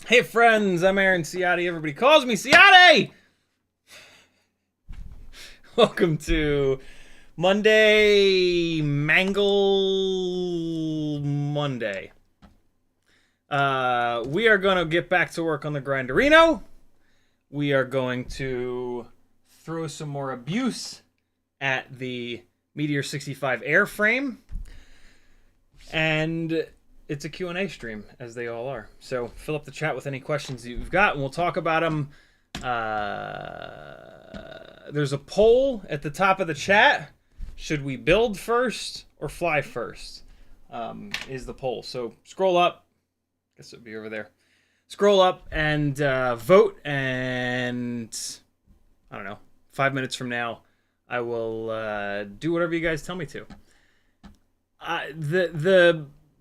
Hey friends, I'm Ciotti. Everybody calls me Ciotti! Welcome to Monday Mangle Monday. We are going to get back to work on the Grinderino. We are going to throw some more abuse at the Meteor65 airframe. And it's a Q&A stream, as they all are. So fill up the chat with any questions you've got, and we'll talk about them. There's a poll at the top of the chat. Should we build first or fly first? Is the poll. So scroll up. I guess it would be over there. Scroll up and vote, and I don't know, 5 minutes from now, I will do whatever you guys tell me to.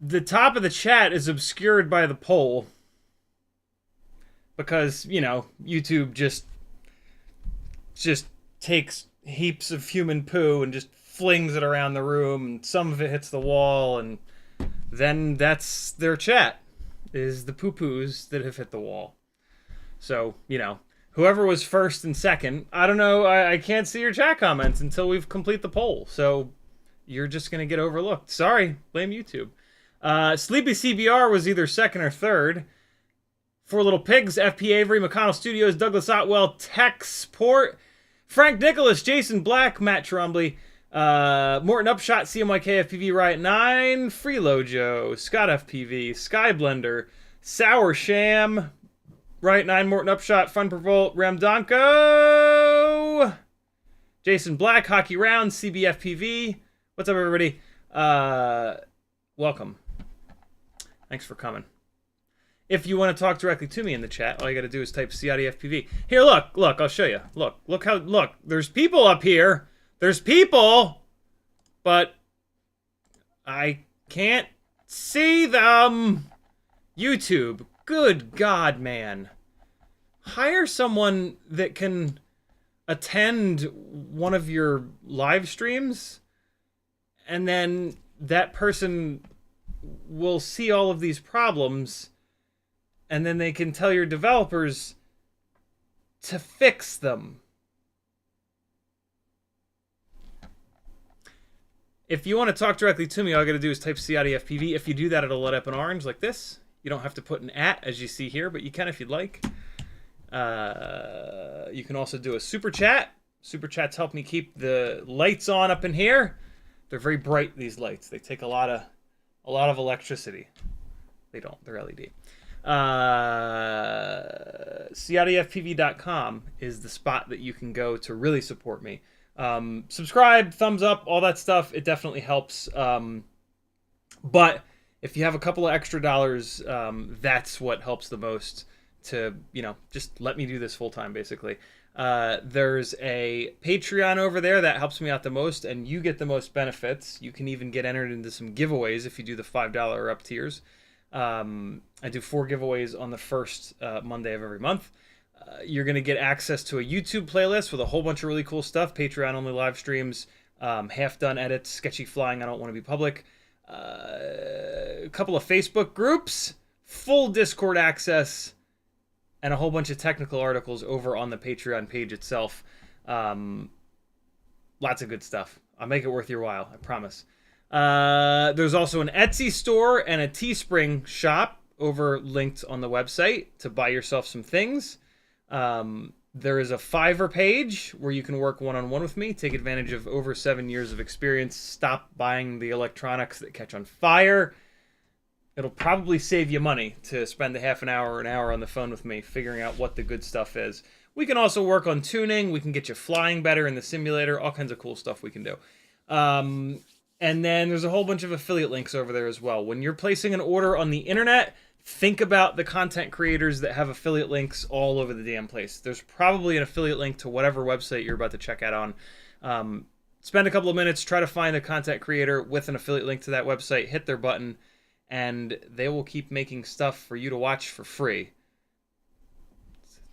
The top of the chat is obscured by the poll because, you know, YouTube just takes heaps of human poo and just flings it around the room, and some of it hits the wall, and then that's their chat, is the poo-poos that have hit the wall. So, you know, whoever was first and second, I don't know, I can't see your chat comments until we've complete the poll. So you're just going to get overlooked. Sorry, blame YouTube. Sleepy CBR was either second or third. Four Little Pigs, FP Avery, McConnell Studios, Douglas Otwell, Techsport, Frank Nicholas, Jason Black, Matt Trombley, Morton Upshot, CMYK, FPV Riot 9, Freelojo, Scott FPV, Sky Blender, Sour Sham, Riot 9, Morton Upshot, Fun Revolt, Ramdonko, Jason Black, Hockey Round, CBFPV. What's up, everybody? Welcome. Thanks for coming. If you want to talk directly to me in the chat, all you got to do is type CiottiFPV. Here, look, I'll show you. Look, there's people up here. There's people, but I can't see them. YouTube, good God, man. Hire someone that can attend one of your live streams, and then that person will see all of these problems, and then they can tell your developers to fix them. If you want to talk directly to me, all I got to do is type CiottiFPV. If you do that, it'll light up in orange like this. You don't have to put an @ as you see here, but you can if you'd like. You can also do a super chat. Super chats help me keep the lights on up in here. They're very bright, these lights. They take a lot of electricity. They don't. They're LED. CiottiFPV.com is the spot that you can go to really support me. Subscribe, thumbs up, all that stuff. It definitely helps. But if you have a couple of extra dollars, that's what helps the most to, just let me do this full time, basically. There's a Patreon over there that helps me out the most, and you get the most benefits. You can even get entered into some giveaways if you do the $5 or up tiers. I do 4 giveaways on the first Monday of every month. You're going to get access to a YouTube playlist with a whole bunch of really cool stuff. Patreon-only live streams, half-done edits, sketchy flying, I don't want to be public. A couple of Facebook groups, full Discord access, and a whole bunch of technical articles over on the Patreon page itself. Lots of good stuff. I'll make it worth your while, I promise. There's also an Etsy store and a Teespring shop over linked on the website to buy yourself some things. There is a Fiverr page where you can work one-on-one with me, take advantage of over 7 years of experience, stop buying the electronics that catch on fire. It'll probably save you money to spend a half an hour or an hour on the phone with me figuring out what the good stuff is. We can also work on tuning. We can get you flying better in the simulator. All kinds of cool stuff we can do. And then there's a whole bunch of affiliate links over there as well. When you're placing an order on the internet, think about the content creators that have affiliate links all over the damn place. There's probably an affiliate link to whatever website you're about to check out on. Spend a couple of minutes, try to find a content creator with an affiliate link to that website, hit their button, and they will keep making stuff for you to watch for free.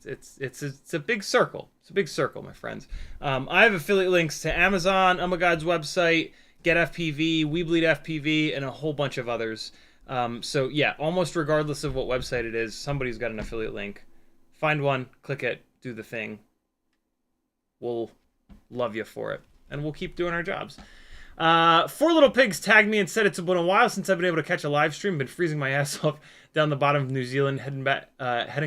It's a big circle. It's a big circle, my friends. I have affiliate links to Amazon, God's website, Get FPV, We Bleed FPV, and a whole bunch of others. So yeah, almost regardless of what website it is, somebody's got an affiliate link. Find one, click it, do the thing. We'll love you for it, and we'll keep doing our jobs. 4 Little Pigs tagged me and said it's been a while since I've been able to catch a live stream. Been freezing my ass off down the bottom of New Zealand, heading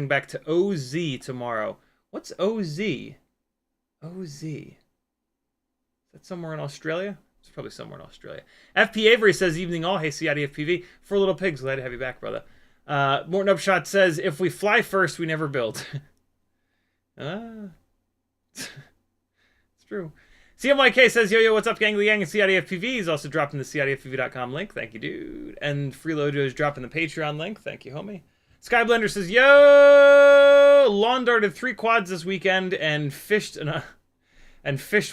back to OZ tomorrow. What's OZ? OZ. Is that somewhere in Australia? It's probably somewhere in Australia. FP Avery says, evening all. Hey, CiottiFPV. 4 Little Pigs. Glad to have you back, brother. Morton Upshot says, if we fly first, we never build. It's true. CMYK says, yo, what's up, Gangly Gang? And CiottiFPV. He's also dropping the CiottiFPV.com link. Thank you, dude. And Freelojo is dropping the Patreon link. Thank you, homie. Skyblender says, yo, lawn darted 3 quads this weekend and fished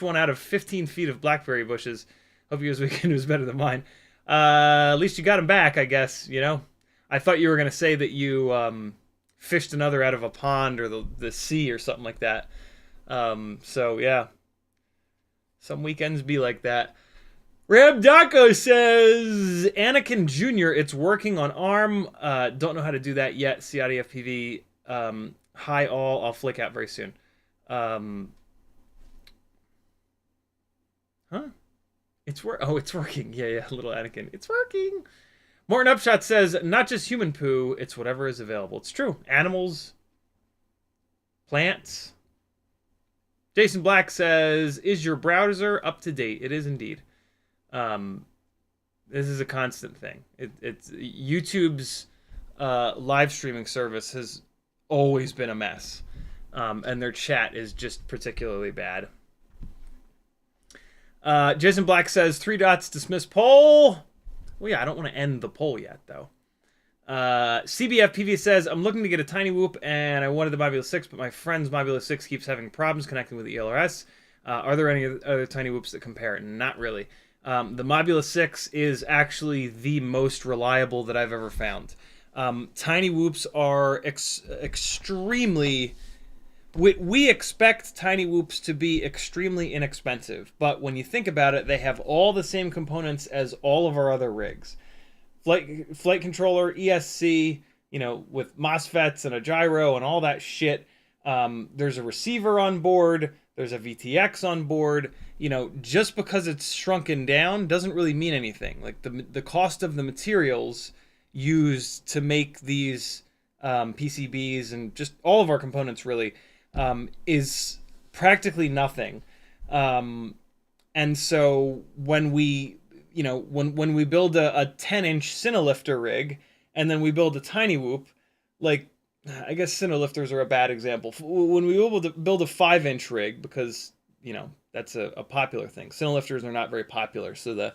one out of 15 feet of blackberry bushes. Hope yours weekend was better than mine. At least you got him back, I guess, I thought you were going to say that you fished another out of a pond or the sea or something like that. So, yeah. Some weekends be like that. Rabdako says, Anakin Jr., it's working on ARM. Don't know how to do that yet. CiottiFPV. Hi all. I'll flick out very soon. Huh? It's working. Yeah, little Anakin. It's working. Morton Upshot says, not just human poo, it's whatever is available. It's true. Animals, plants. Jason Black says, is your browser up to date? It is indeed. This is a constant thing. It's YouTube's live streaming service has always been a mess. And their chat is just particularly bad. Jason Black says, 3 dots, dismiss poll. Well, yeah, I don't want to end the poll yet, though. CBFPV says, I'm looking to get a tiny whoop, and I wanted the Mobula 6, but my friend's Mobula 6 keeps having problems connecting with the ELRS. Are there any other tiny whoops that compare? Not really. The Mobula 6 is actually the most reliable that I've ever found. Tiny whoops are extremely... We expect tiny whoops to be extremely inexpensive, but when you think about it, they have all the same components as all of our other rigs. Flight controller, ESC, with MOSFETs and a gyro and all that shit. There's a receiver on board. There's a VTX on board. Just because it's shrunken down doesn't really mean anything. Like the cost of the materials used to make these PCBs and just all of our components really is practically nothing. And so when we when we build a 10-inch Cinelifter rig and then we build a tiny whoop, like, I guess Cinelifters are a bad example. When we able to build a 5-inch rig, because, that's a popular thing. Cinelifters are not very popular, so the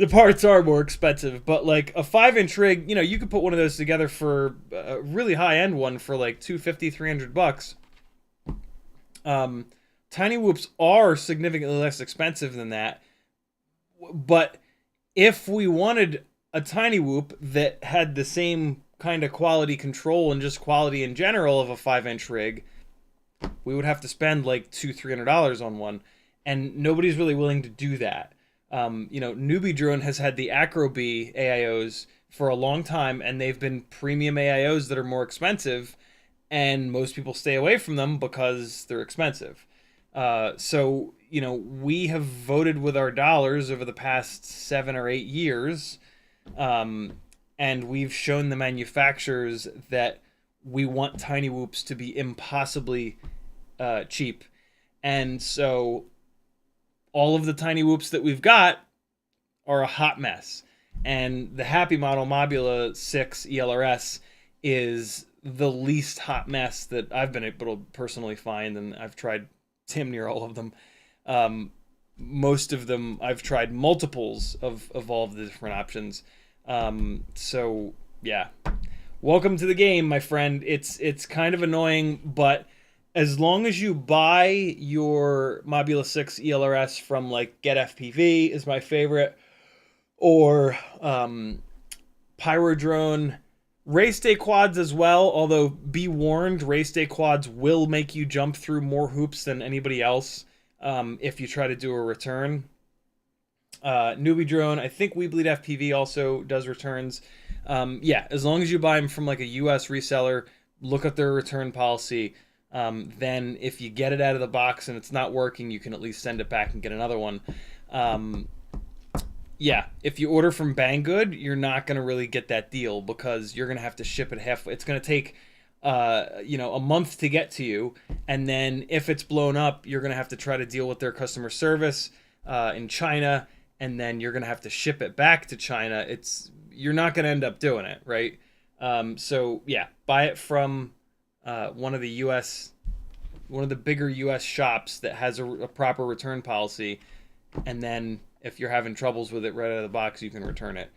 parts are more expensive. But, like, a 5-inch rig, you could put one of those together for a really high-end one for, like, $250, $300. Tiny whoops are significantly less expensive than that. But if we wanted a tiny whoop that had the same kind of quality control and just quality in general of a 5-inch rig, we would have to spend like $200-$300 on one, and nobody's really willing to do that. Newbie Drone has had the Acrobee AIOs for a long time, and they've been premium AIOs that are more expensive, and most people stay away from them because they're expensive. So we have voted with our dollars over the past 7 or 8 years, and we've shown the manufacturers that we want tiny whoops to be impossibly cheap. And so all of the tiny whoops that we've got are a hot mess. And the Happy Model Mobula 6 ELRS is the least hot mess that I've been able to personally find, and I've tried damn near all of them. Most of them I've tried multiples of all of the different options. So yeah, welcome to the game, my friend. It's kind of annoying, but as long as you buy your Mobula 6 ELRS from like GetFPV is my favorite, or Pyrodrone, race day quads as well, although be warned, race day quads will make you jump through more hoops than anybody else if you try to do a return. Newbie Drone, I think We Bleed FPV also does returns. Yeah, as long as you buy them from like a US reseller, look at their return policy. Then if you get it out of the box and it's not working, you can at least send it back and get another one. Yeah, if you order from Banggood, you're not going to really get that deal because you're going to have to ship it halfway. It's going to take, a month to get to you. And then if it's blown up, you're going to have to try to deal with their customer service in China. And then you're going to have to ship it back to China. You're not going to end up doing it, right? So yeah, buy it from one of the bigger US shops that has a proper return policy. And then if you're having troubles with it right out of the box, you can return it.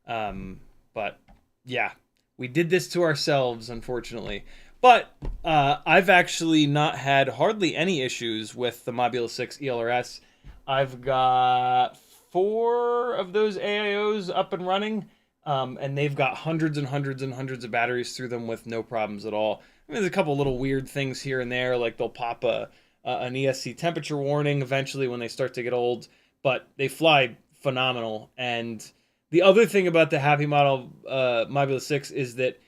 But yeah, we did this to ourselves, unfortunately. But I've actually not had hardly any issues with the Mobula 6 ELRS. I've got 4 of those AIOs up and running, and they've got hundreds and hundreds and hundreds of batteries through them with no problems at all. I mean, there's a couple little weird things here and there, like they'll pop an ESC temperature warning eventually when they start to get old, but they fly phenomenal. And the other thing about the Happy Model Mobula 6 is that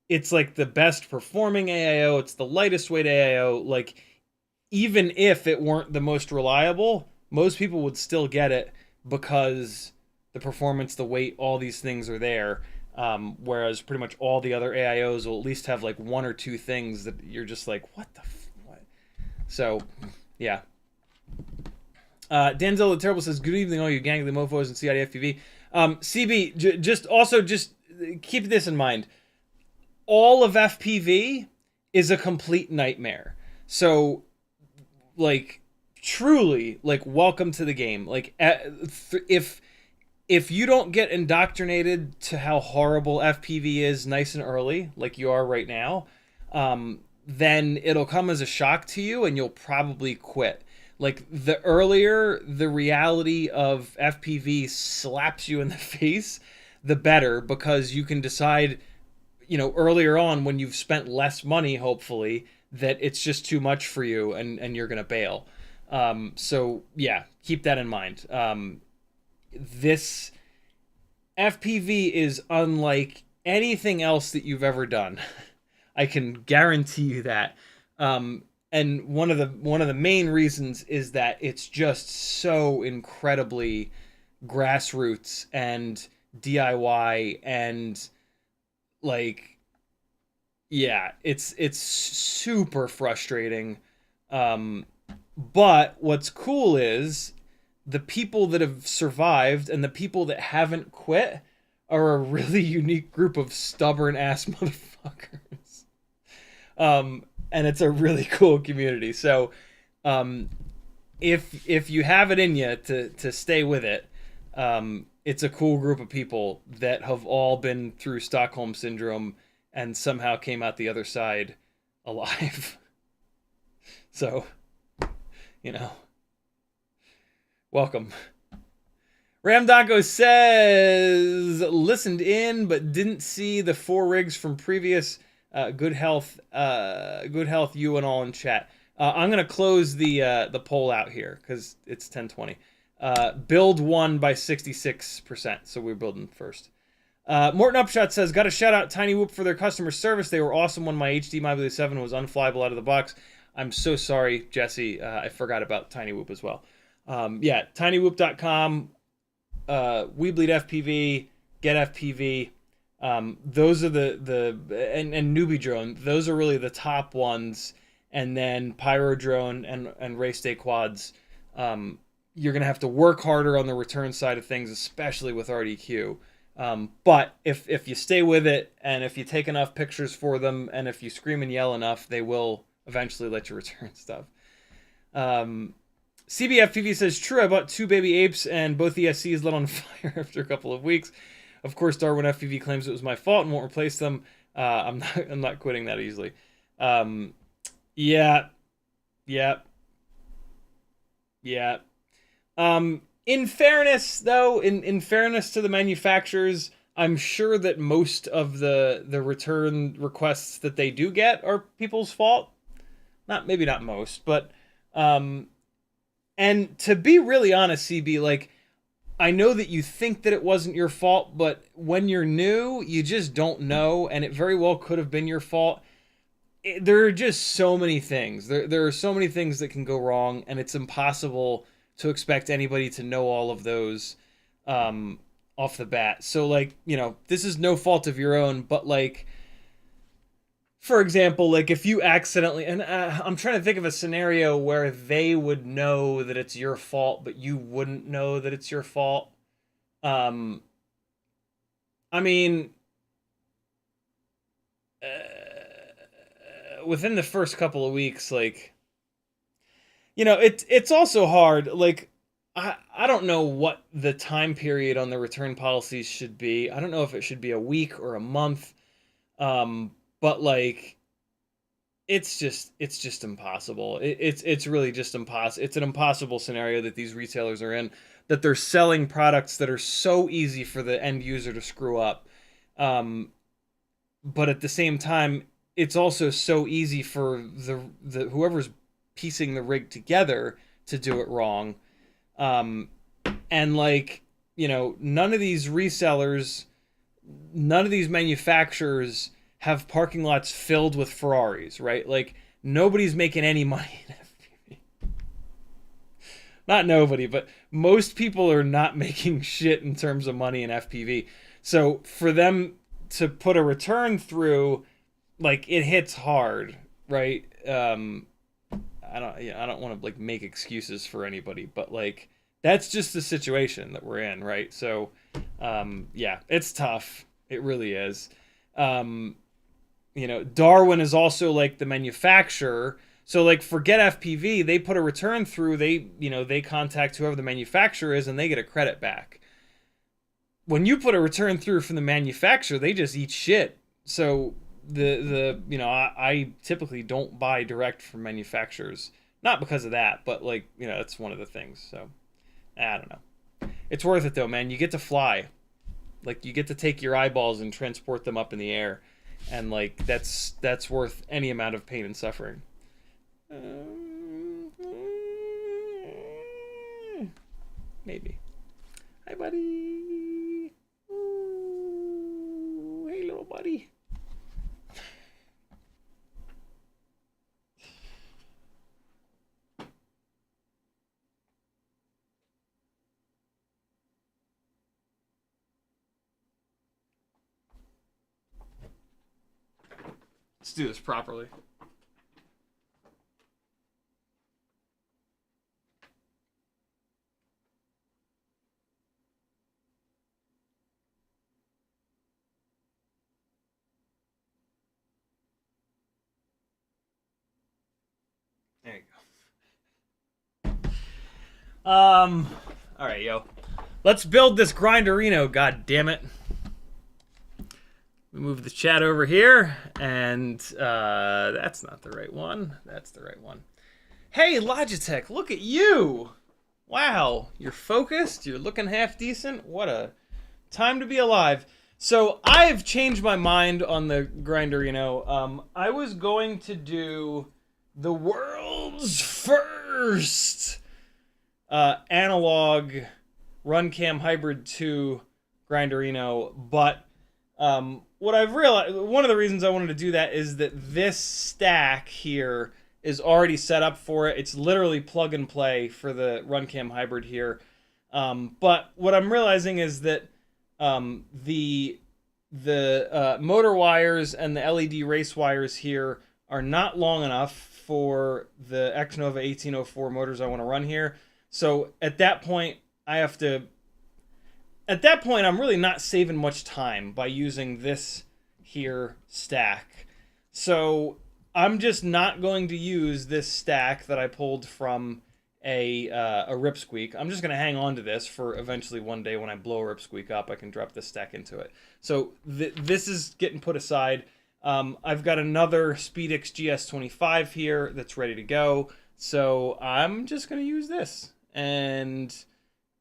it's like the best performing AIO. It's the lightest weight AIO. Like, even if it weren't the most reliable, most people would still get it because the performance, the weight, all these things are there. Whereas pretty much all the other AIOs will at least have like one or two things that you're just like, what the what? So, yeah. Denzel the Terrible says, good evening, all you gangly mofos and CiottiFPV. CB, just keep this in mind. All of FPV is a complete nightmare. So, like, truly, like, welcome to the game. Like, if you don't get indoctrinated to how horrible FPV is nice and early, like you are right now, then it'll come as a shock to you and you'll probably quit. Like, the earlier the reality of FPV slaps you in the face, the better, because you can decide, you know, earlier on when you've spent less money, hopefully, that it's just too much for you and you're going to bail. So, yeah, keep that in mind. This FPV is unlike anything else that you've ever done. I can guarantee you that. And one of the main reasons is that it's just so incredibly grassroots and DIY and like, yeah, it's super frustrating. But what's cool is the people that have survived and the people that haven't quit are a really unique group of stubborn ass motherfuckers. And it's a really cool community. So, if you have it in you to stay with it, it's a cool group of people that have all been through Stockholm Syndrome and somehow came out the other side alive. So, you know, welcome. Ramdonko says, listened in but didn't see the 4 rigs from previous. Good health, you and all in chat. I'm gonna close the poll out here because it's 10:20. Build won by 66%, so we're building first. Morton Upshot says, got to shout out Tiny Whoop for their customer service. They were awesome when my HD Mobula 7 was unflyable out of the box. I'm so sorry, Jesse. I forgot about Tiny Whoop as well. Yeah, tinywhoop.com, We Bleed FPV, Get FPV. Those are the and Newbie Drone. Those are really the top ones. And then Pyro Drone and Race Day Quads. You're gonna have to work harder on the return side of things, especially with RDQ. But if you stay with it and if you take enough pictures for them and if you scream and yell enough, they will eventually let you return stuff. CBFPV says, true, I bought 2 baby apes and both ESCs lit on fire after a couple of weeks. Of course, Darwin FPV claims it was my fault and won't replace them. I'm not quitting that easily. Yeah. In fairness, though, in fairness to the manufacturers, I'm sure that most of the return requests that they do get are people's fault. Maybe not most, but and to be really honest, CB, like, I know that you think that it wasn't your fault, but when you're new, you just don't know, and it very well could have been your fault. There are just so many things. There are so many things that can go wrong, and it's impossible to expect anybody to know all of those off the bat. So, like, you know, this is no fault of your own, but, like, for example, like, if you accidentally, and I'm trying to think of a scenario where they would know that it's your fault, but you wouldn't know that it's your fault. I mean, within the first couple of weeks, like, you know, it's also hard. Like, I don't know what the time period on the return policies should be. I don't know if it should be a week or a month. But, like, it's just impossible. It's really just impossible. It's an impossible scenario that these retailers are in, that they're selling products that are so easy for the end user to screw up. But at the same time, it's also so easy for the whoever's piecing the rig together to do it wrong. And, like, you know, none of these resellers, none of these manufacturers have parking lots filled with Ferraris, right? Like, nobody's making any money in FPV. not nobody, but most people are not making shit in terms of money in FPV. So for them to put a return through, like, it hits hard, right? I don't want to like make excuses for anybody, but like that's just the situation that we're in, right? So yeah, it's tough. It really is. You know, Darwin is also like the manufacturer. So like forget FPV, they put a return through, they contact whoever the manufacturer is and they get a credit back. When you put a return through from the manufacturer, they just eat shit. So I typically don't buy direct from manufacturers, not because of that, but like, that's one of the things. So I don't know. It's worth it though, man. You get to fly. Like, you get to take your eyeballs and transport them up in the air, and like that's worth any amount of pain and suffering. Maybe. Hi, buddy. Ooh, hey, little buddy. Let's do this properly. There you go. All right, yo. Let's build this Grinderino, god damn it. We move the chat over here, and that's not the right one. That's the right one. Hey, Logitech, look at you. Wow, you're focused. You're looking half decent. What a time to be alive. So I've changed my mind on the Grinderino. I was going to do the world's first analog RunCam Hybrid 2 Grinderino, but what I've realized, one of the reasons I wanted to do that is that this stack here is already set up for it. It's literally plug and play for the RunCam Hybrid here. But what I'm realizing is that the motor wires and the LED race wires here are not long enough for the Xnova 1804 motors I want to run here. So at that point, I'm really not saving much time by using this here stack. So I'm just not going to use this stack that I pulled from a Ripsqueak. I'm just going to hang on to this for eventually one day when I blow a Ripsqueak up, I can drop this stack into it. So this is getting put aside. I've got another SpeedX GS25 here that's ready to go. So I'm just going to use this. And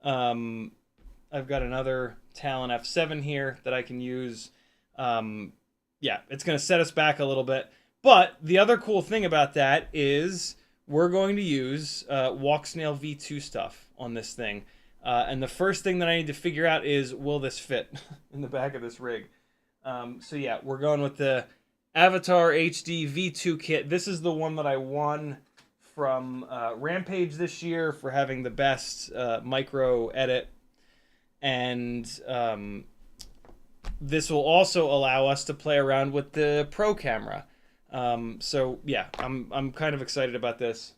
I've got another Talon F7 here that I can use. Yeah, it's going to set us back a little bit. But the other cool thing about that is we're going to use Walksnail V2 stuff on this thing. And the first thing that I need to figure out is, will this fit in the back of this rig? So yeah, we're going with the Avatar HD V2 kit. This is the one that I won from Rampage this year for having the best micro edit. And this will also allow us to play around with the Pro camera. So yeah, I'm kind of excited about this.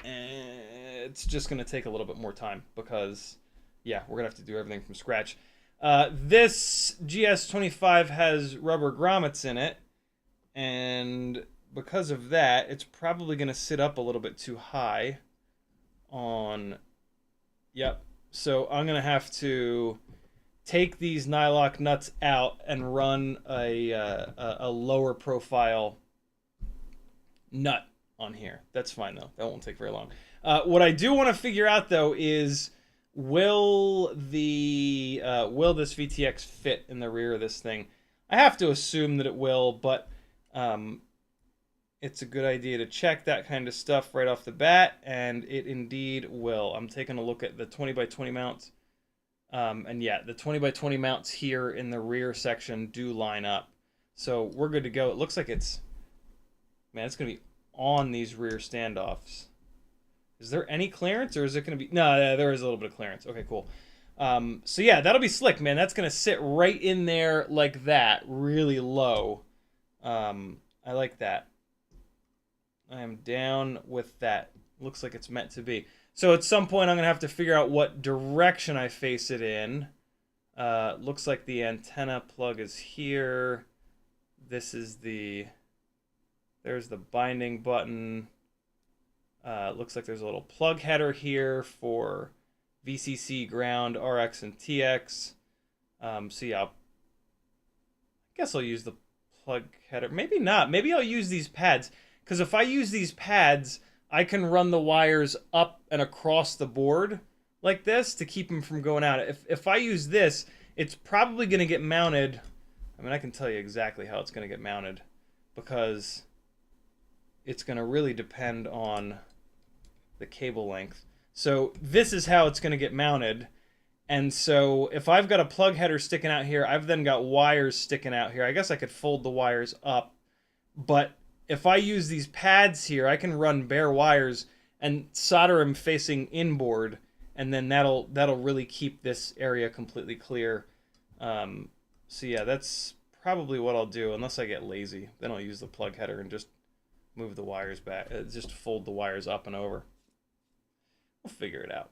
And it's just going to take a little bit more time because, yeah, we're going to have to do everything from scratch. This GS25 has rubber grommets in it, and because of that, it's probably going to sit up a little bit too high on... Yep. So I'm going to have to take these nylock nuts out and run a lower profile nut on here. That's fine, though. That won't take very long. What I do want to figure out, though, is will this VTX fit in the rear of this thing? I have to assume that it will, but it's a good idea to check that kind of stuff right off the bat, and it indeed will. I'm taking a look at the 20x20 mounts, and yeah, the 20x20 mounts here in the rear section do line up. So we're good to go. It looks like it's going to be on these rear standoffs. Is there any clearance, or is it going to be... No, there is a little bit of clearance. Okay, cool. So yeah, that'll be slick, man. That's going to sit right in there like that, really low. I like that. I am down with that. Looks like it's meant to be. So at some point, I'm going to have to figure out what direction I face it in. Looks like the antenna plug is here. This is the... There's the binding button. Looks like there's a little plug header here for VCC, ground, RX, and TX. So yeah, I guess I'll use the plug header. Maybe not. Maybe I'll use these pads. Because if I use these pads, I can run the wires up and across the board like this to keep them from going out. If I use this, it's probably going to get mounted. I mean, I can tell you exactly how it's going to get mounted because it's going to really depend on the cable length. So this is how it's going to get mounted. And so if I've got a plug header sticking out here, I've then got wires sticking out here. I guess I could fold the wires up. But if I use these pads here, I can run bare wires and solder them facing inboard. And then that'll really keep this area completely clear. So yeah, that's probably what I'll do, unless I get lazy. Then I'll use the plug header and just move the wires back. Just fold the wires up and over. We'll figure it out.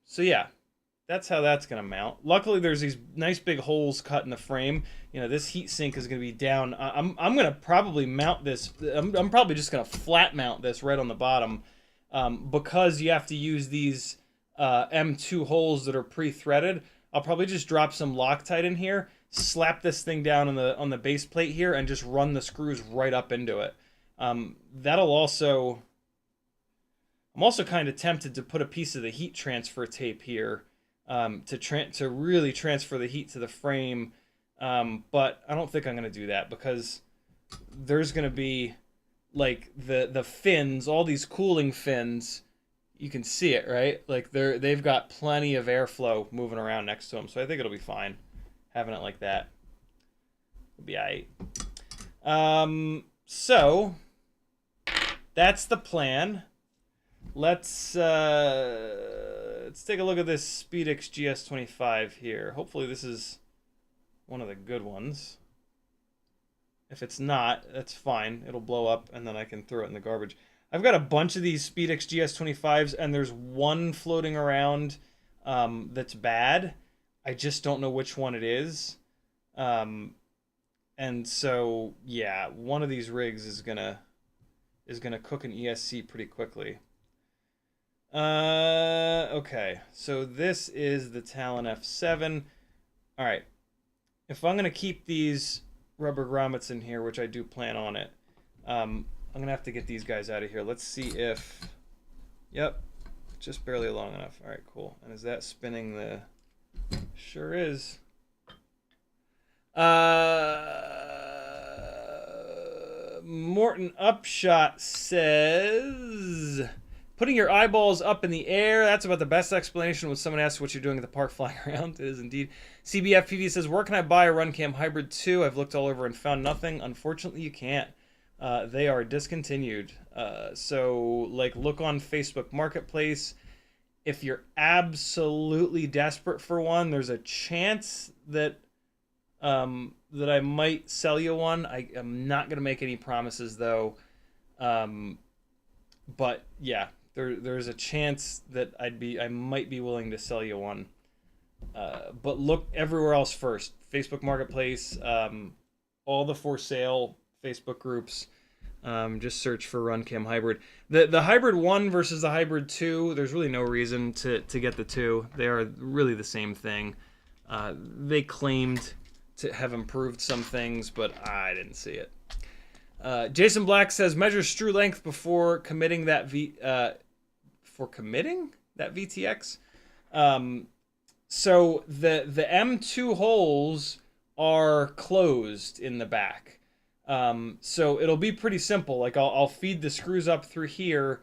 So yeah, that's how that's going to mount. Luckily, there's these nice big holes cut in the frame. You know, this heat sink is going to be down. I'm going to probably mount this. I'm probably just going to flat mount this right on the bottom because you have to use these M2 holes that are pre-threaded. I'll probably just drop some Loctite in here, slap this thing down on the base plate here, and just run the screws right up into it. That'll also... I'm also kind of tempted to put a piece of the heat transfer tape here to really transfer the heat to the frame, but I don't think I'm going to do that because there's going to be like the fins, all these cooling fins. You can see it, right? Like they've got plenty of airflow moving around next to them, so I think it'll be fine having it like that. It'll be alright. So that's the plan. Let's take a look at this SpeedX GS25 here. Hopefully this is one of the good ones. If it's not, that's fine. It'll blow up and then I can throw it in the garbage. I've got a bunch of these SpeedX GS25s and there's one floating around that's bad. I just don't know which one it is. And so, yeah, one of these rigs is gonna cook an ESC pretty quickly. Okay, so this is the Talon F7. All right, if I'm gonna keep these rubber grommets in here, which I do plan on it, I'm gonna have to get these guys out of here. Let's see if, yep, just barely long enough. All right, cool. And is that spinning the? Sure is. Morton Upshot says, putting your eyeballs up in the air, that's about the best explanation when someone asks what you're doing at the park flying around. It is indeed. CBFPV says, where can I buy a RunCam Hybrid 2? I've looked all over and found nothing. Unfortunately, you can't. They are discontinued. So, like, look on Facebook Marketplace. If you're absolutely desperate for one, there's a chance that that I might sell you one. I am not going to make any promises, though. But, yeah. There's a chance that I might be willing to sell you one. But look everywhere else first. Facebook Marketplace, all the for sale Facebook groups. Just search for RunCam Hybrid. The Hybrid 1 versus the Hybrid 2, there's really no reason to get the 2. They are really the same thing. They claimed to have improved some things, but I didn't see it. Jason Black says, measure screw length before committing that VTX. So the M2 holes are closed in the back. So it'll be pretty simple. Like I'll feed the screws up through here.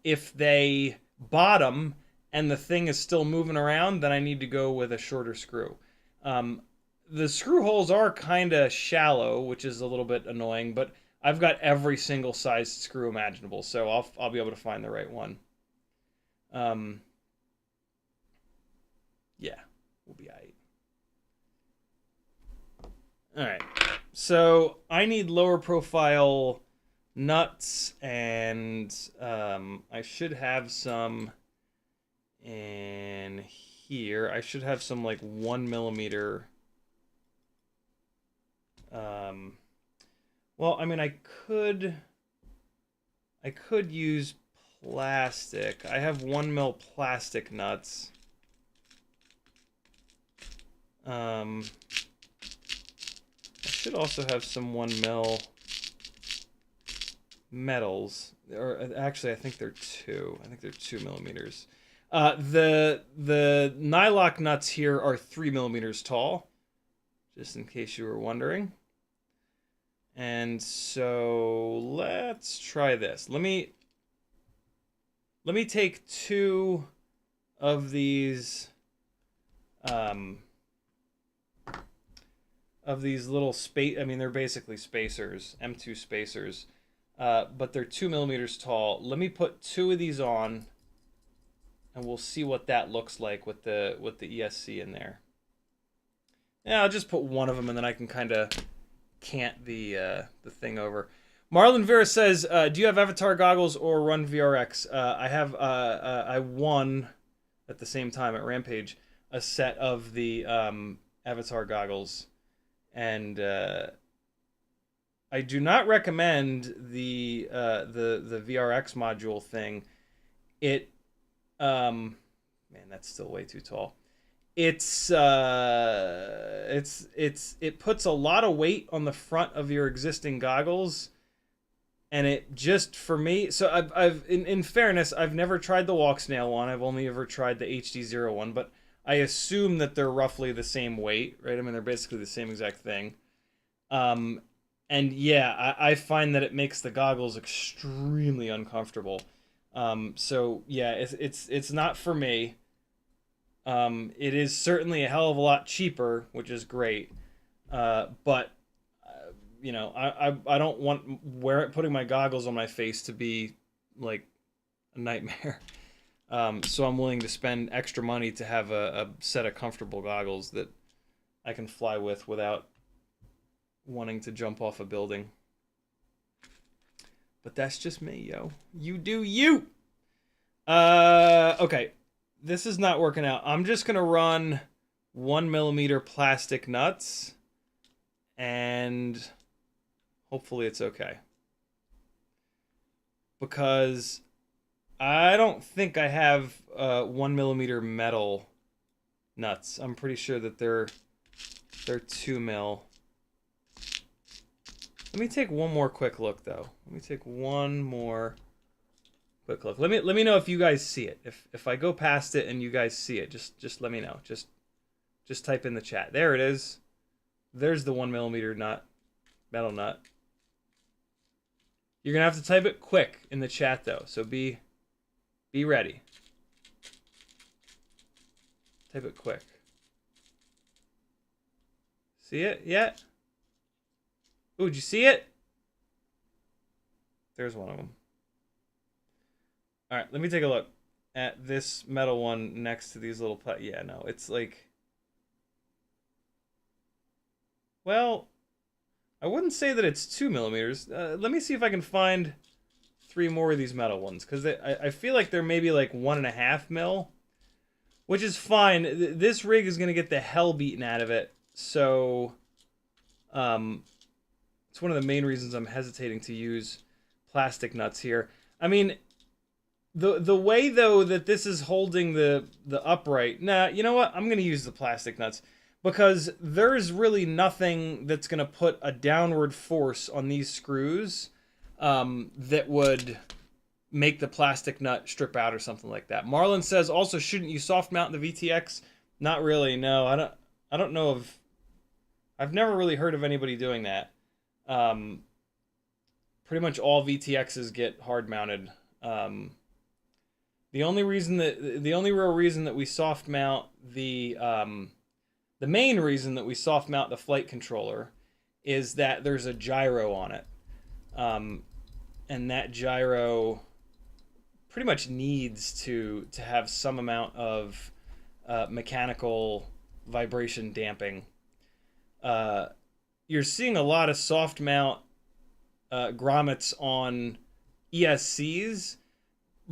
If they bottom and the thing is still moving around, then I need to go with a shorter screw. The screw holes are kind of shallow, which is a little bit annoying, but I've got every single size screw imaginable, so I'll be able to find the right one. Yeah, we'll be alright. Alright, so I need lower profile nuts, and I should have some in here. I should have some like 1mm. Well, I mean, I could use plastic. I have 1mm plastic nuts. I should also have some 1mm metals, or actually, I think they're 2. I think they're 2mm. The nylock nuts here are 3mm tall, just in case you were wondering. And so let's try this. Let me take 2 of these little I mean, they're basically spacers, M2 spacers, but they're 2mm tall. Let me put 2 of these on, and we'll see what that looks like with the ESC in there. Yeah, I'll just put one of them, and then I can kind of cant the thing over. Marlon Vera says, do you have Avatar goggles or Run VRX? I won at the same time at Rampage a set of the Avatar goggles, and I do not recommend the VRX module thing. It man, that's still way too tall. It puts a lot of weight on the front of your existing goggles, and it just, for me, so I've in fairness, I've never tried the walk snail one. I've only ever tried the HD0 one, but I assume that they're roughly the same weight, right? I mean, they're basically the same exact thing. And yeah, I find that it makes the goggles extremely uncomfortable. So yeah, it's not for me. It is certainly a hell of a lot cheaper, which is great. But you know, I don't want putting my goggles on my face to be like a nightmare. So I'm willing to spend extra money to have a set of comfortable goggles that I can fly with without wanting to jump off a building. But that's just me, yo. You do you. Okay. This is not working out. I'm just gonna run 1mm plastic nuts, and hopefully it's okay. Because I don't think I have 1mm metal nuts. I'm pretty sure that they're 2mm. Let me take one more quick look, though. Let me take one more quick look. Let me know if you guys see it. If I go past it and you guys see it, just let me know. Just type in the chat. There it is. There's the 1mm nut, metal nut. You're gonna have to type it quick in the chat though, so be ready. Type it quick. See it yet? Ooh, did you see it? There's one of them. All right, let me take a look at this metal one next to these little yeah, no, it's like, well, I wouldn't say that it's 2mm. Let me see if I can find 3 more of these metal ones, because I feel like they're maybe like 1.5mm, which is fine. This rig is going to get the hell beaten out of it, so it's one of the main reasons I'm hesitating to use plastic nuts here. I mean, the way though that this is holding the upright, nah, you know what? I'm going to use the plastic nuts, because there's really nothing that's going to put a downward force on these screws that would make the plastic nut strip out or something like that. Marlon says, also, shouldn't you soft mount the VTX? Not really, no. I don't know of... I've never really heard of anybody doing that. Pretty much all VTXs get hard mounted. The only real reason that we soft mount the main reason that we soft mount the flight controller is that there's a gyro on it. And that gyro pretty much needs to have some amount of mechanical vibration damping. You're seeing a lot of soft mount grommets on ESCs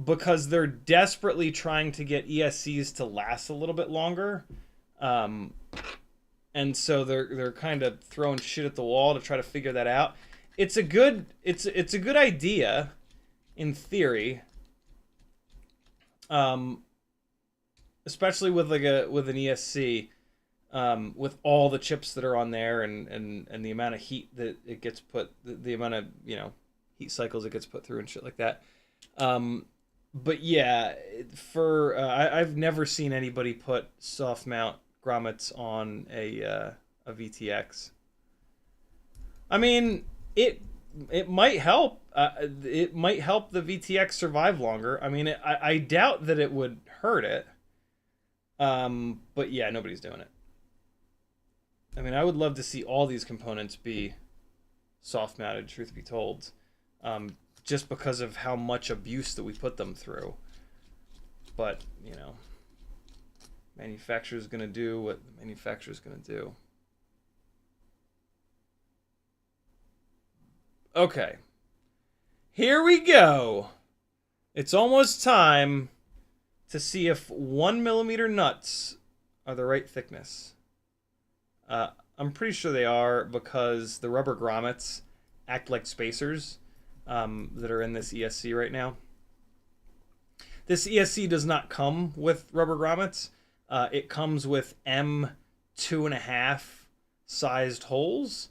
because they're desperately trying to get ESCs to last a little bit longer. And so they're kind of throwing shit at the wall to try to figure that out. It's a good idea in theory. Especially with with an ESC, with all the chips that are on there and the amount of heat that it gets put, the amount of heat cycles it gets put through and shit like that. But yeah, I've never seen anybody put soft mount grommets on a VTX. I mean, it might help. It might help the VTX survive longer. I mean, I doubt that it would hurt it. But yeah, nobody's doing it. I mean, I would love to see all these components be soft mounted, truth be told. Just because of how much abuse that we put them through. But, manufacturer's gonna do what the manufacturer's gonna do. Okay. Here we go. It's almost time to see if 1mm nuts are the right thickness. I'm pretty sure they are because the rubber grommets act like spacers that are in this ESC right now. This ESC does not come with rubber grommets. It comes with M2.5 sized holes,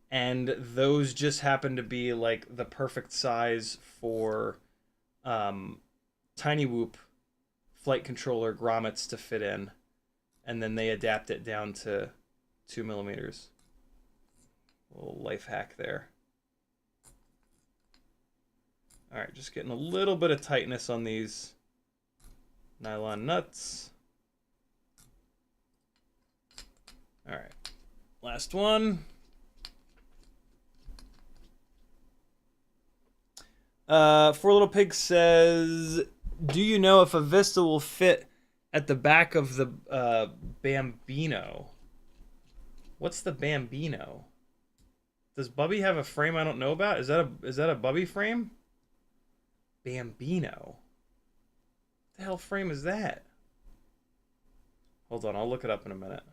and those just happen to be like the perfect size for Tiny Whoop flight controller grommets to fit in, and then they adapt it down to 2mm. A little life hack there. All right, just getting a little bit of tightness on these nylon nuts. All right, last one. Four Little Pig says, do you know if a Vista will fit at the back of the Bambino? What's the Bambino? Does Bubby have a frame I don't know about? Is that a Bubby frame? Bambino. What the hell frame is that? Hold on, I'll look it up in a minute.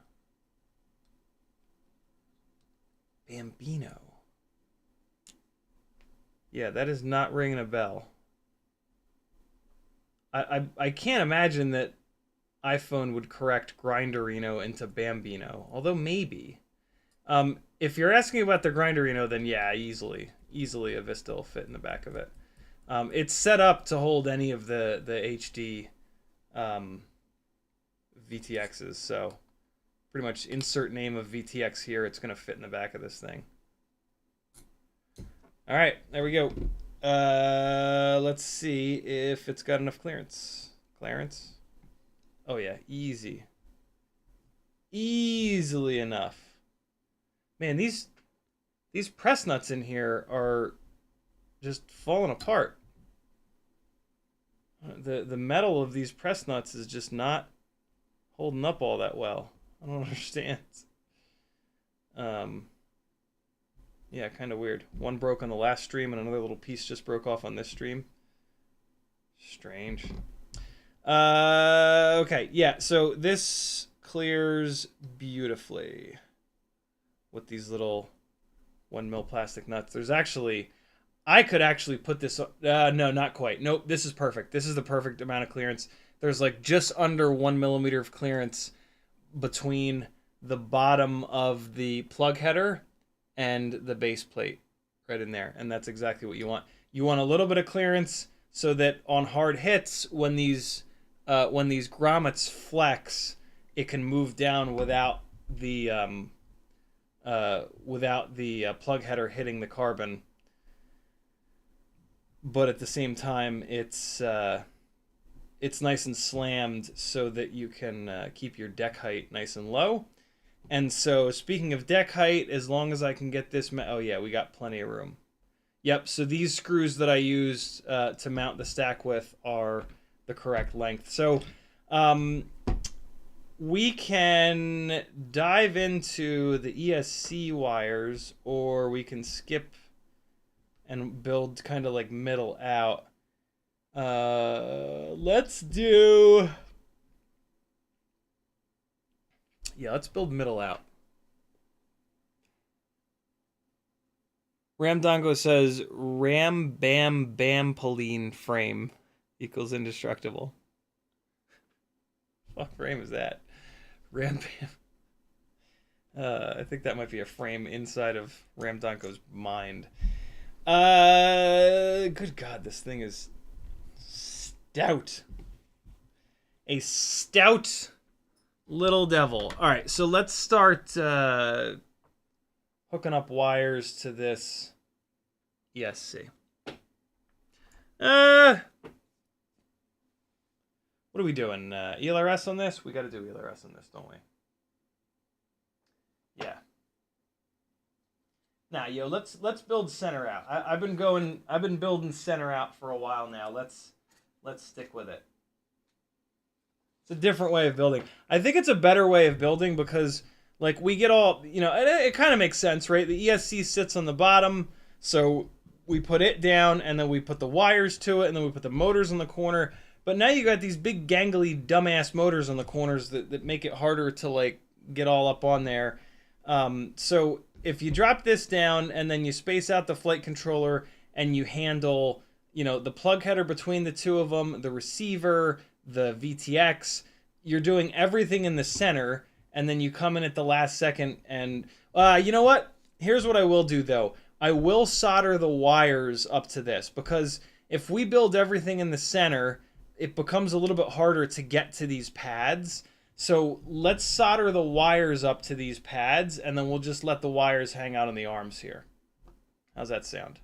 Bambino. Yeah, that is not ringing a bell. I can't imagine that iPhone would correct Grinderino into Bambino, although maybe. If you're asking about the Grinderino, then yeah, easily a Vista will fit in the back of it. It's set up to hold any of the HD VTXs, so pretty much insert name of VTX here, it's going to fit in the back of this thing. All right, there we go. Let's see if it's got enough clearance. Clearance? Oh yeah, easy. Easily enough. Man, these press nuts in here are just falling apart. The metal of these press nuts is just not holding up all that well. I don't understand. Yeah, kind of weird. One broke on the last stream and another little piece just broke off on this stream. Strange. Okay, yeah, so this clears beautifully with these little 1mm plastic nuts. There's actually, I could actually put this, no, not quite. Nope, this is perfect. This is the perfect amount of clearance. There's like just under 1mm of clearance between the bottom of the plug header and the base plate right in there. And that's exactly what you want. You want a little bit of clearance so that on hard hits, when these grommets flex, it can move down without the plug header hitting the carbon. But at the same time, it's nice and slammed so that you can keep your deck height nice and low. And so, speaking of deck height, as long as I can get this... oh yeah, we got plenty of room. Yep, so these screws that I used to mount the stack with are the correct length. So we can dive into the ESC wires, or we can skip and build kind of like middle out. Let's do... Yeah, let's build middle out. Ramdongo says Ram Bam Bampoline frame equals indestructible. What frame is that? Ram Bam. I think that might be a frame inside of Ramdongo's mind. Good God, this thing is stout. A stout little devil. All right, so let's start hooking up wires to this ESC. What are we doing? ELRS on this? We got to do ELRS on this, don't we? Yeah. Now, yo, let's build center out. I've been building center out for a while now. Let's stick with it. It's a different way of building. I think it's a better way of building because, like, we get all, you know, it kind of makes sense, right? The ESC sits on the bottom, so we put it down, and then we put the wires to it, and then we put the motors on the corner. But now you got these big gangly dumbass motors on the corners that make it harder to, like, get all up on there. So if you drop this down and then you space out the flight controller and you handle, you know, the plug header between the two of them, the receiver, the VTX, you're doing everything in the center, and then you come in at the last second and, you know what? Here's what I will do, though. I will solder the wires up to this, because if we build everything in the center, it becomes a little bit harder to get to these pads. So let's solder the wires up to these pads, and then we'll just let the wires hang out on the arms here. How's that sound?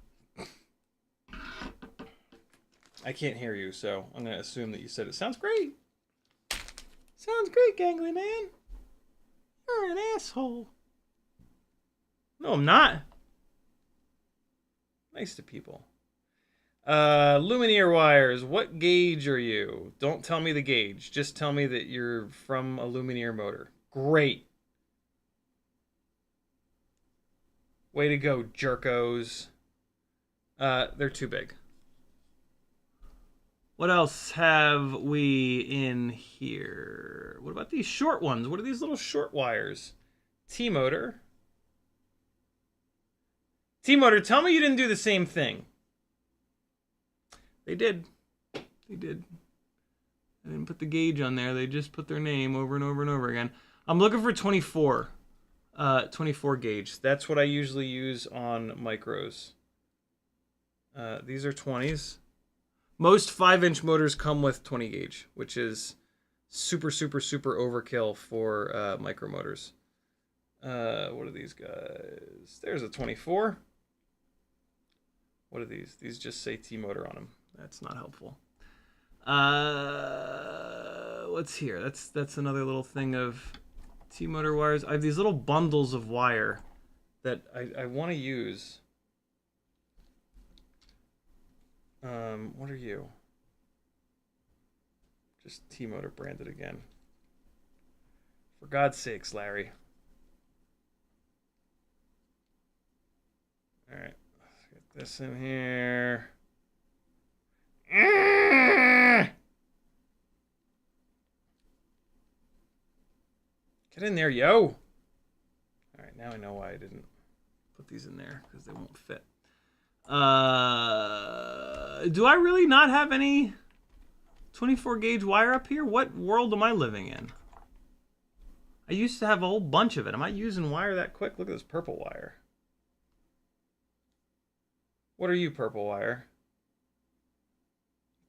I can't hear you, so I'm going to assume that you said it. Sounds great. Sounds great, gangly man. You're an asshole. No, I'm not. Nice to people. Luminaire wires. What gauge are you? Don't tell me the gauge. Just tell me that you're from a Luminaire motor. Great. Way to go, jerkos. They're too big. What else have we in here? What about these short ones? What are these little short wires? T-motor. T-motor, tell me you didn't do the same thing. They did. They did. They didn't put the gauge on there. They just put their name over and over and over again. I'm looking for 24. 24 gauge. That's what I usually use on micros. These are 20s. Most 5-inch motors come with 20 gauge, which is super, super, super overkill for micro motors. What are these guys? There's a 24. What are these? These just say T-motor on them. That's not helpful. What's here? That's another little thing of T-motor wires. I have these little bundles of wire that I want to use. What are you? Just T-motor branded again. For God's sakes, Larry. All right, let's get this in here. Get in there, yo. All right, now I know why I didn't put these in there, because they won't fit. Do I really not have any 24 gauge wire up here? What world am I living in? I used to have a whole bunch of it. Am I using wire that quick? Look at this purple wire. What are you, purple wire?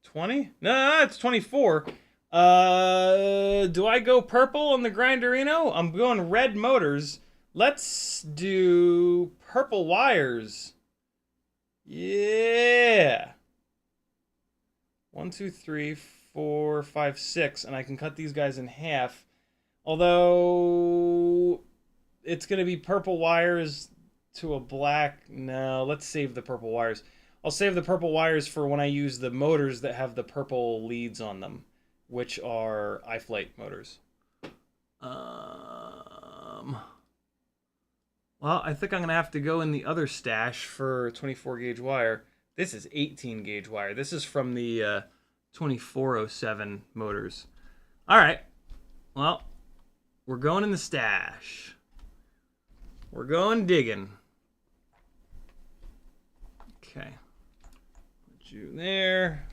20? No, it's 24. Do I go purple on the Grinderino? I'm going red motors. Let's do purple wires. Yeah. 1, 2, 3, 4, 5, 6, and I can cut these guys in half. Although it's going to be purple wires to a black. No, let's save the purple wires. I'll save the purple wires for when I use the motors that have the purple leads on them, which are iFlight motors. Well, I think I'm going to have to go in the other stash for 24 gauge wire. This is 18 gauge wire. This is from the 2407 motors. All right. Well, we're going in the stash. We're going digging. Okay. Put you there.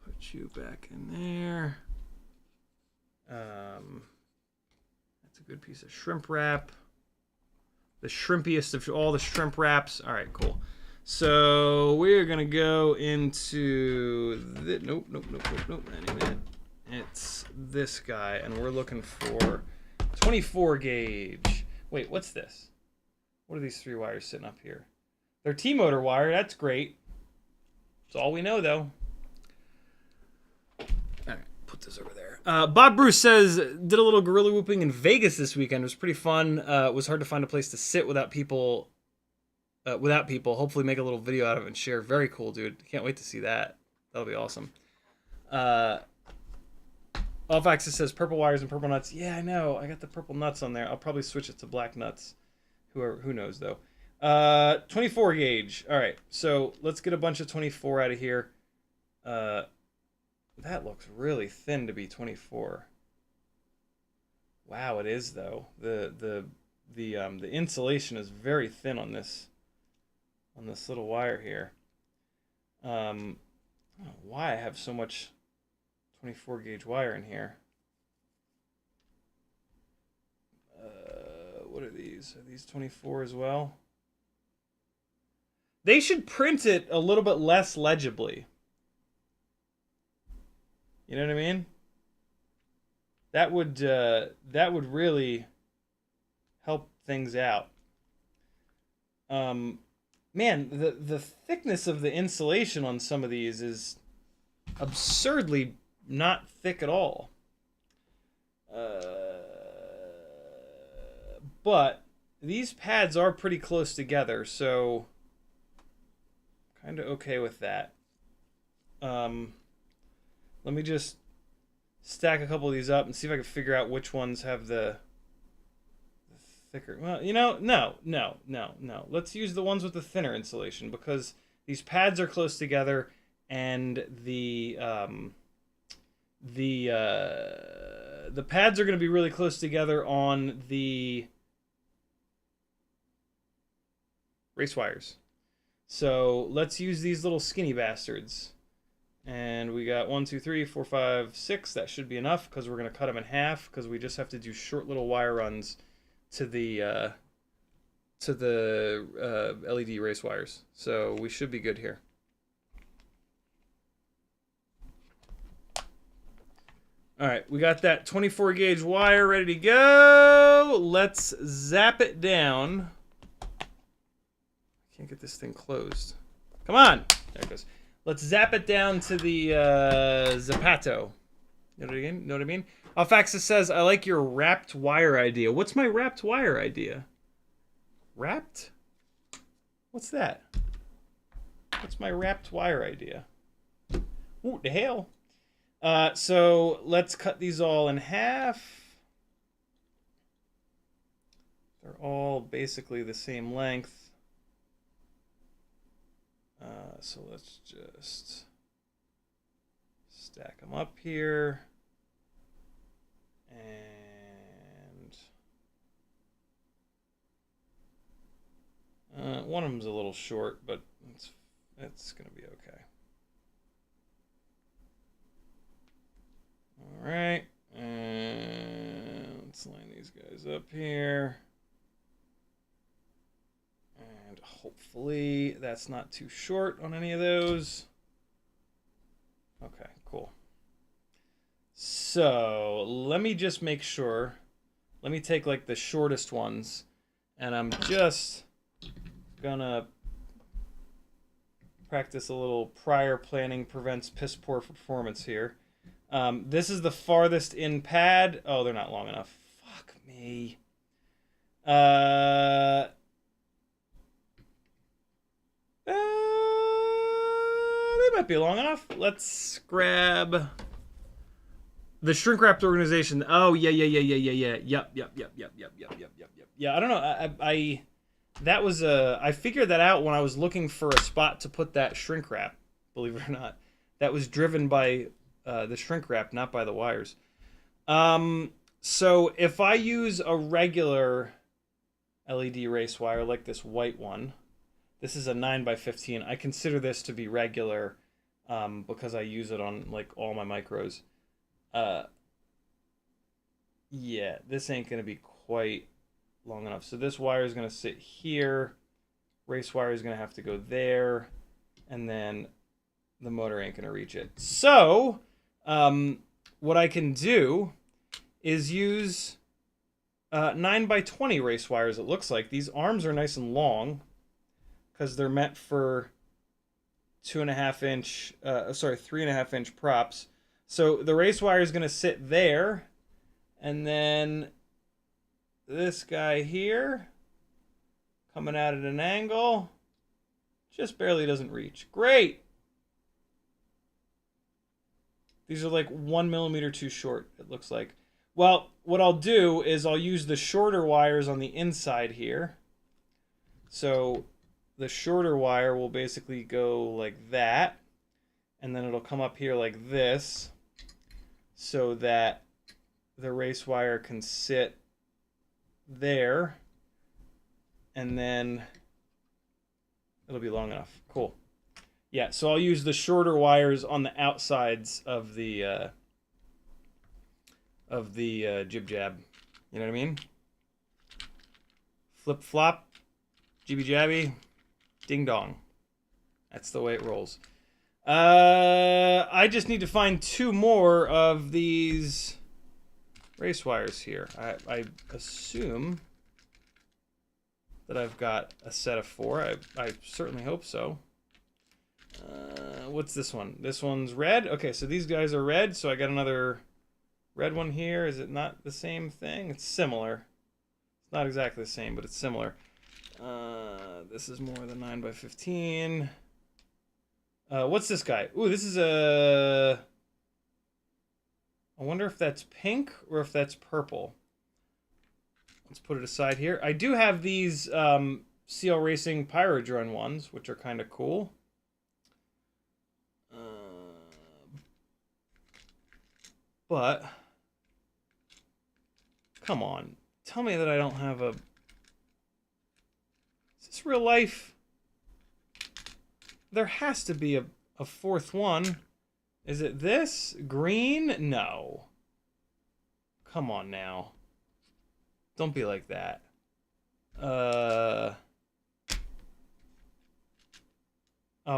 Put you back in there. That's a good piece of shrimp wrap. The shrimpiest of all the shrimp wraps. All right, cool. So we're gonna go into the, nope. It's this guy, and we're looking for 24 gauge. Wait, what's this? What are these 3 wires sitting up here? They're T-motor wire. That's great. That's all we know, though. All right, put this over there. Bob Bruce says, did a little gorilla whooping in Vegas this weekend. It was pretty fun. It was hard to find a place to sit without people. Hopefully make a little video out of it and share. Very cool, dude. Can't wait to see that. That'll be awesome. Off Axis says purple wires and purple nuts. Yeah, I know. I got the purple nuts on there. I'll probably switch it to black nuts. Who knows, though. 24 gauge. All right, so let's get a bunch of 24 out of here. That looks really thin to be 24. Wow, it is though. The insulation is very thin on this little wire here. I don't know why I have so much 24 gauge wire in here. What are these? Are these 24 as well? They should print it a little bit less legibly. You know what I mean? That would really help things out. Man, the thickness of the insulation on some of these is absurdly not thick at all. But these pads are pretty close together, so kind of okay with that. Let me just stack a couple of these up and see if I can figure out which ones have the thicker. Well, you know, no. Let's use the ones with the thinner insulation because these pads are close together, and the pads are going to be really close together on the race wires. So let's use these little skinny bastards. And we got 1, 2, 3, 4, 5, 6. That should be enough because we're going to cut them in half because we just have to do short little wire runs to the LED race wires. So we should be good here. All right, we got that 24 gauge wire ready to go. Let's zap it down. Can't get this thing closed. Come on. There it goes. Let's zap it down to the Zapato. You know what I mean? Alfaxa says, I like your wrapped wire idea. What's my wrapped wire idea? Wrapped? What's that? What's my wrapped wire idea? Ooh, the hell. So let's cut these all in half. They're all basically the same length. So let's just stack them up here. And one of them's a little short, but it's going to be okay. All right. And let's line these guys up here. And hopefully that's not too short on any of those. Okay, cool. So let me just make sure. Let me take like the shortest ones, and I'm just gonna practice a little prior planning prevents piss poor performance here. This is the farthest in pad. Oh, they're not long enough. Fuck me. It might be long enough. Let's grab the shrink wrapped organization. Oh, yeah. Yep. Yeah, I don't know. That was I figured that out when I was looking for a spot to put that shrink wrap, believe it or not. That was driven by the shrink wrap, not by the wires. So if I use a regular LED race wire like this white one, this is a 9x15. I consider this to be regular because I use it on like all my micros. Yeah, this ain't gonna be quite long enough. So this wire is gonna sit here. Race wire is gonna have to go there, and then the motor ain't gonna reach it. So what I can do is use 9x20 race wires. It looks like these arms are nice and long because they're meant for 3.5 inch props. So the race wire is going to sit there, and then this guy here coming out at an angle just barely doesn't reach. Great. These are like 1 millimeter too short, it looks like. Well, what I'll do is I'll use the shorter wires on the inside here. So the shorter wire will basically go like that, and then it'll come up here like this, so that the race wire can sit there, and then it'll be long enough. Cool. Yeah, so I'll use the shorter wires on the outsides of the jib jab. You know what I mean? Flip flop, jibby jabby, ding dong. That's the way it rolls. I just need to find 2 more of these race wires here. I assume that I've got a set of 4. I certainly hope so. What's this one? This one's red. Okay, so these guys are red, so I got another red one here. Is it not the same thing? It's similar. It's not exactly the same, but it's similar. This is more than 9x15. What's this guy? Ooh, this is a... I wonder if that's pink or if that's purple. Let's put it aside here. I do have these CL Racing Pyrodrone ones, which are kind of cool. But, come on. Tell me that I don't have a... Is this real life? There has to be a 4th one. Is it this? Green? No. Come on now. Don't be like that. Oh,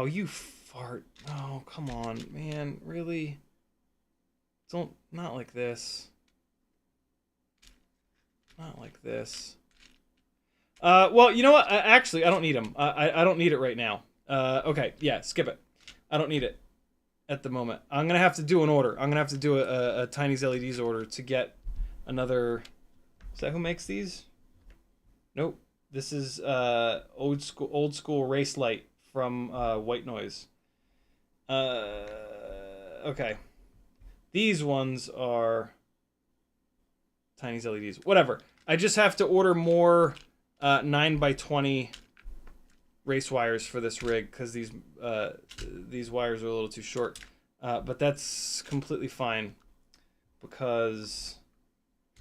you fart. Oh, come on, man. Really? Don't... Not like this. Not like this. Well, you know what? Actually, I don't need them. I don't need it right now. Okay, yeah, skip it. I don't need it at the moment. I'm going to have to do an order. I'm going to have to do a Tiny's LEDs order to get another... Is that who makes these? Nope. This is old school race light from White Noise. Okay. These ones are Tiny's LEDs. Whatever. I just have to order more 9x20 race wires for this rig because these wires are a little too short. But that's completely fine because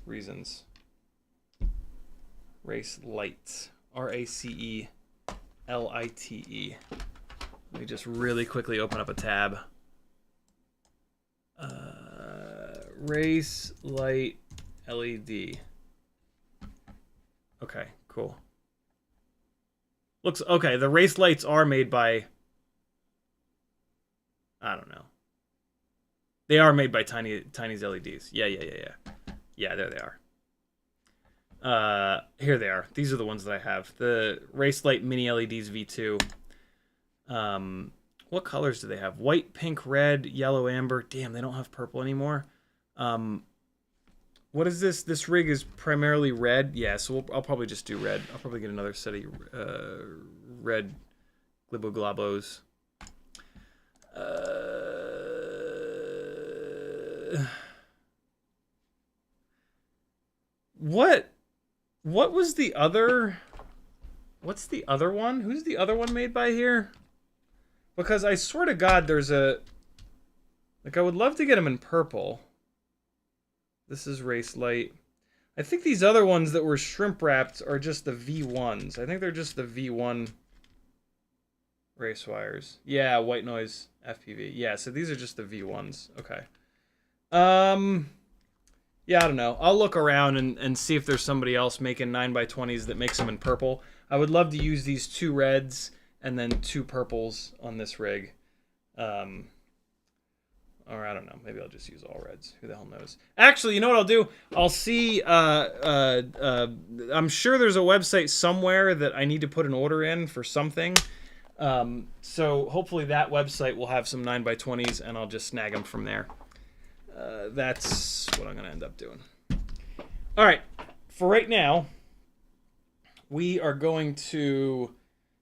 reasons. Race light. RACELITE. Let me just really quickly open up a tab. Race light LED. Okay, cool. Looks okay. The race lights are made by... I don't know. They are made by Tiny's LEDs. Yeah. Yeah, there they are. Here they are. These are the ones that I have. The Race Light Mini LEDs V2. What colors do they have? White, pink, red, yellow, amber. Damn, they don't have purple anymore. What is this? This rig is primarily red. Yeah, so I'll probably just do red. I'll probably get another set of red Glibbo Globos. What was the other... What's the other one? Who's the other one made by here? Because I swear to God, there's a... Like, I would love to get them in purple. This is Race Light. I think these other ones that were shrimp wrapped are just the V1s. I think they're just the V1 race wires. Yeah, White Noise FPV. Yeah, so these are just the V1s. Okay. Yeah, I don't know. I'll look around and see if there's somebody else making 9x20s that makes them in purple. I would love to use these 2 reds and then 2 purples on this rig. Or I don't know. Maybe I'll just use all reds. Who the hell knows? Actually, you know what I'll do? I'll see. I'm sure there's a website somewhere that I need to put an order in for something. So hopefully that website will have some 9x20s, and I'll just snag them from there. That's what I'm going to end up doing. All right. For right now, we are going to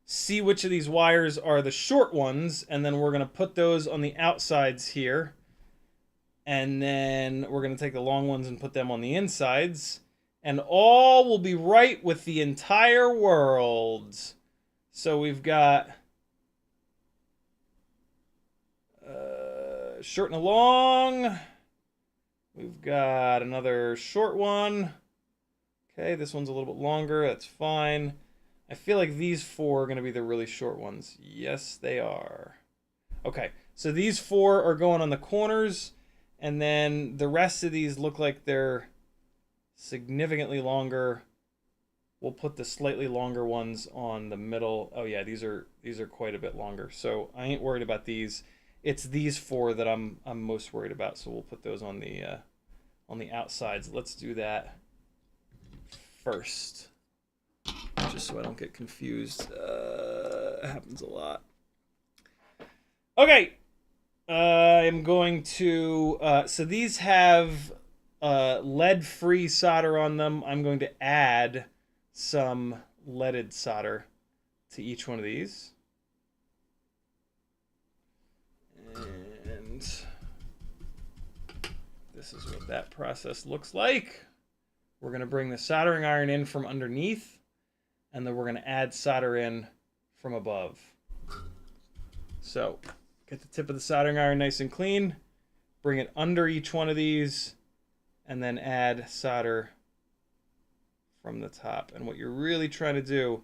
see which of these wires are the short ones, and then we're going to put those on the outsides here. And then we're going to take the long ones and put them on the insides. And all will be right with the entire world. So we've got short and a long. We've got another short one. Okay, this one's a little bit longer. That's fine. I feel like these 4 are going to be the really short ones. Yes, they are. Okay, so these 4 are going on the corners, and then the rest of these look like they're significantly longer. We'll put the slightly longer ones on the middle. Oh yeah, these are quite a bit longer. So I ain't worried about these. It's these 4 that I'm most worried about. So we'll put those on the outsides. Let's do that first, just so I don't get confused. It happens a lot. Okay, I'm going to, so these have lead-free solder on them. I'm going to add some leaded solder to each one of these. And this is what that process looks like. We're going to bring the soldering iron in from underneath, and then we're going to add solder in from above. So, get the tip of the soldering iron nice and clean, bring it under each one of these, and then add solder from the top. And what you're really trying to do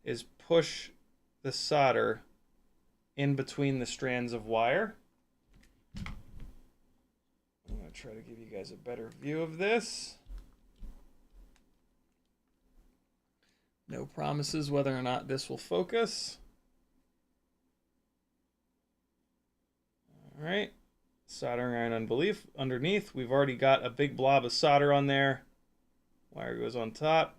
is push the solder in between the strands of wire. I'm going to try to give you guys a better view of this. No promises whether or not this will focus. All right, soldering iron underneath. We've already got a big blob of solder on there. Wire goes on top,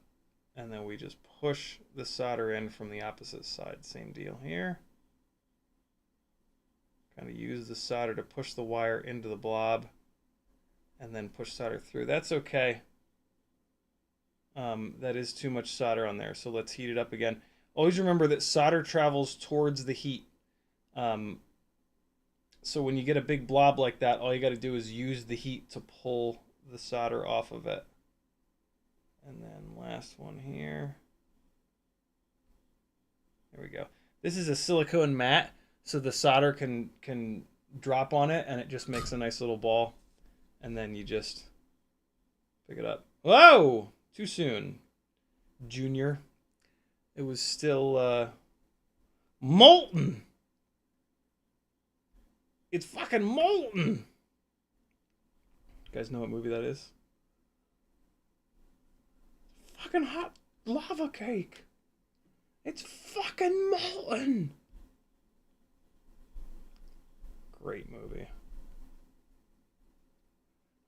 and then we just push the solder in from the opposite side. Same deal here. Kind of use the solder to push the wire into the blob, and then push solder through. That's okay. That is too much solder on there, so let's heat it up again. Always remember that solder travels towards the heat. So when you get a big blob like that, all you got to do is use the heat to pull the solder off of it. And then last one here. There we go. This is a silicone mat, so the solder can drop on it, and it just makes a nice little ball. And then you just pick it up. Whoa! Too soon, Junior. It was still molten. It's fucking molten. You guys know what movie that is? Fucking hot lava cake. It's fucking molten. Great movie.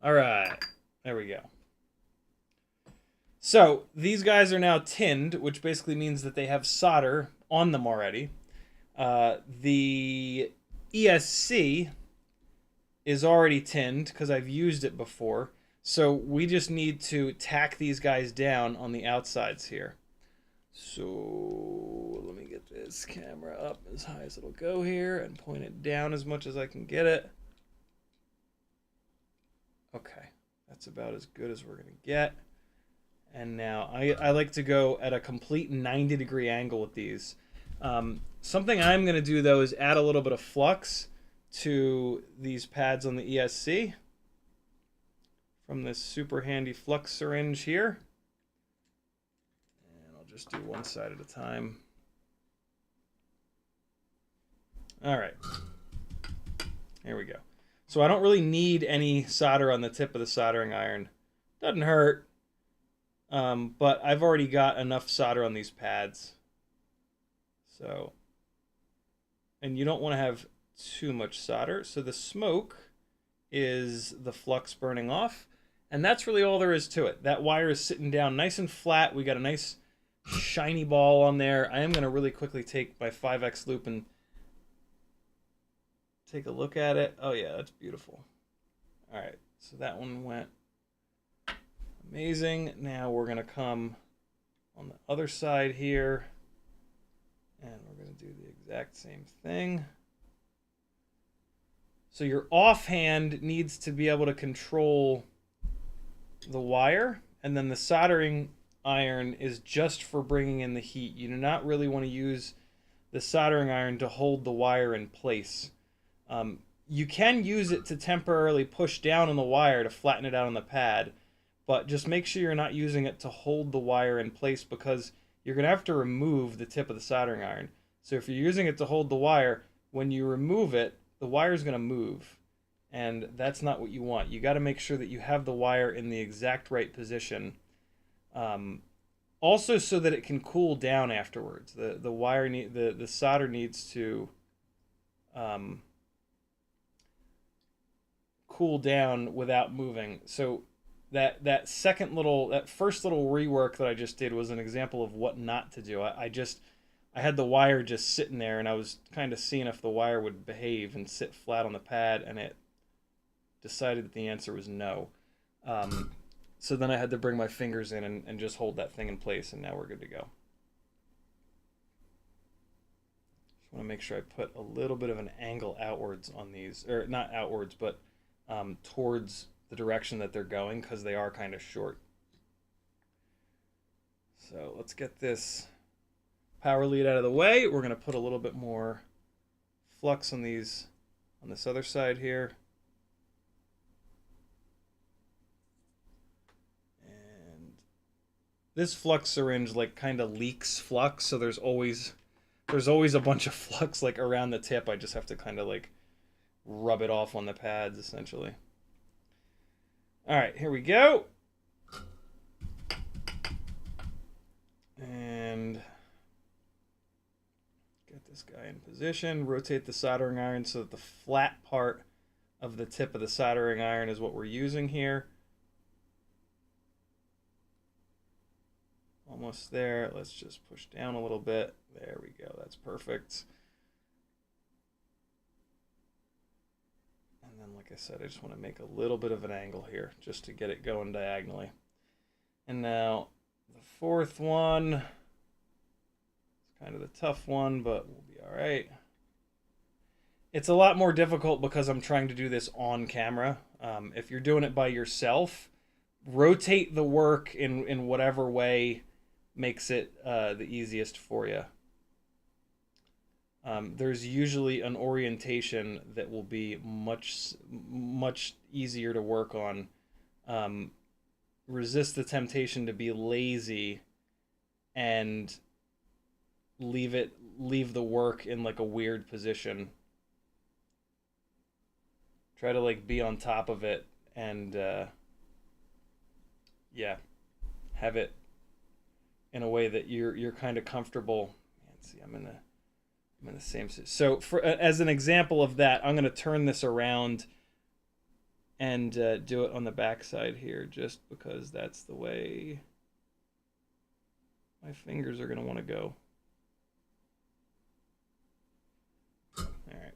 All right, there we go. So these guys are now tinned, which basically means that they have solder on them already. The ESC is already tinned because I've used it before. So we just need to tack these guys down on the outsides here. So let me get this camera up as high as it'll go here and point it down as much as I can get it. Okay, that's about as good as we're gonna get. And now I like to go at a complete 90-degree angle with these. Something I'm gonna do though is add a little bit of flux to these pads on the ESC from this super handy flux syringe here. Just do one side at a time. All right. Here we go. So I don't really need any solder on the tip of the soldering iron. Doesn't hurt. But I've already got enough solder on these pads. So, and you don't want to have too much solder. So the smoke is the flux burning off. And that's really all there is to it. That wire is sitting down nice and flat. We got a nice shiny ball on there. I am going to really quickly take my 5X loop and take a look at it. Oh yeah, that's beautiful. All right, so that one went amazing. Now we're going to come on the other side here and we're going to do the exact same thing. So your offhand needs to be able to control the wire, and then the soldering iron is just for bringing in the heat. You do not really want to use the soldering iron to hold the wire in place. You can use it to temporarily push down on the wire to flatten it out on the pad, but just make sure you're not using it to hold the wire in place, because you're going to have to remove the tip of the soldering iron. So if you're using it to hold the wire, when you remove it, the wire is going to move, and that's not what you want. You got to make sure that you have the wire in the exact right position. Also, so that it can cool down afterwards. The wire the solder needs to cool down without moving. So that first little rework that I just did was an example of what not to do. I had the wire just sitting there, and I was kind of seeing if the wire would behave and sit flat on the pad, and it decided that the answer was no. So then I had to bring my fingers in and just hold that thing in place, and now we're good to go. Just want to make sure I put a little bit of an angle outwards on these, or not outwards, but towards the direction that they're going, because they are kind of short. So let's get this power lead out of the way. We're going to put a little bit more flux on these, on this other side here. This flux syringe like kind of leaks flux, so there's always a bunch of flux like around the tip. I just have to kind of like rub it off on the pads essentially. All right, here we go. And get this guy in position, rotate the soldering iron so that the flat part of the tip of the soldering iron is what we're using here. Almost there. Let's just push down a little bit. There we go. That's perfect. And then, like I said, I just want to make a little bit of an angle here just to get it going diagonally. And now the fourth one. It's kind of the tough one, but we'll be all right. It's a lot more difficult because I'm trying to do this on camera. If you're doing it by yourself, rotate the work in whatever way makes it the easiest for you. There's usually an orientation that will be much easier to work on. Resist the temptation to be lazy and leave the work in like a weird position. Try to like be on top of it and yeah, have it in a way that you're kind of comfortable. Let's see, I'm in the same. So for as an example of that, I'm going to turn this around and do it on the back side here, just because that's the way my fingers are going to want to go. All right.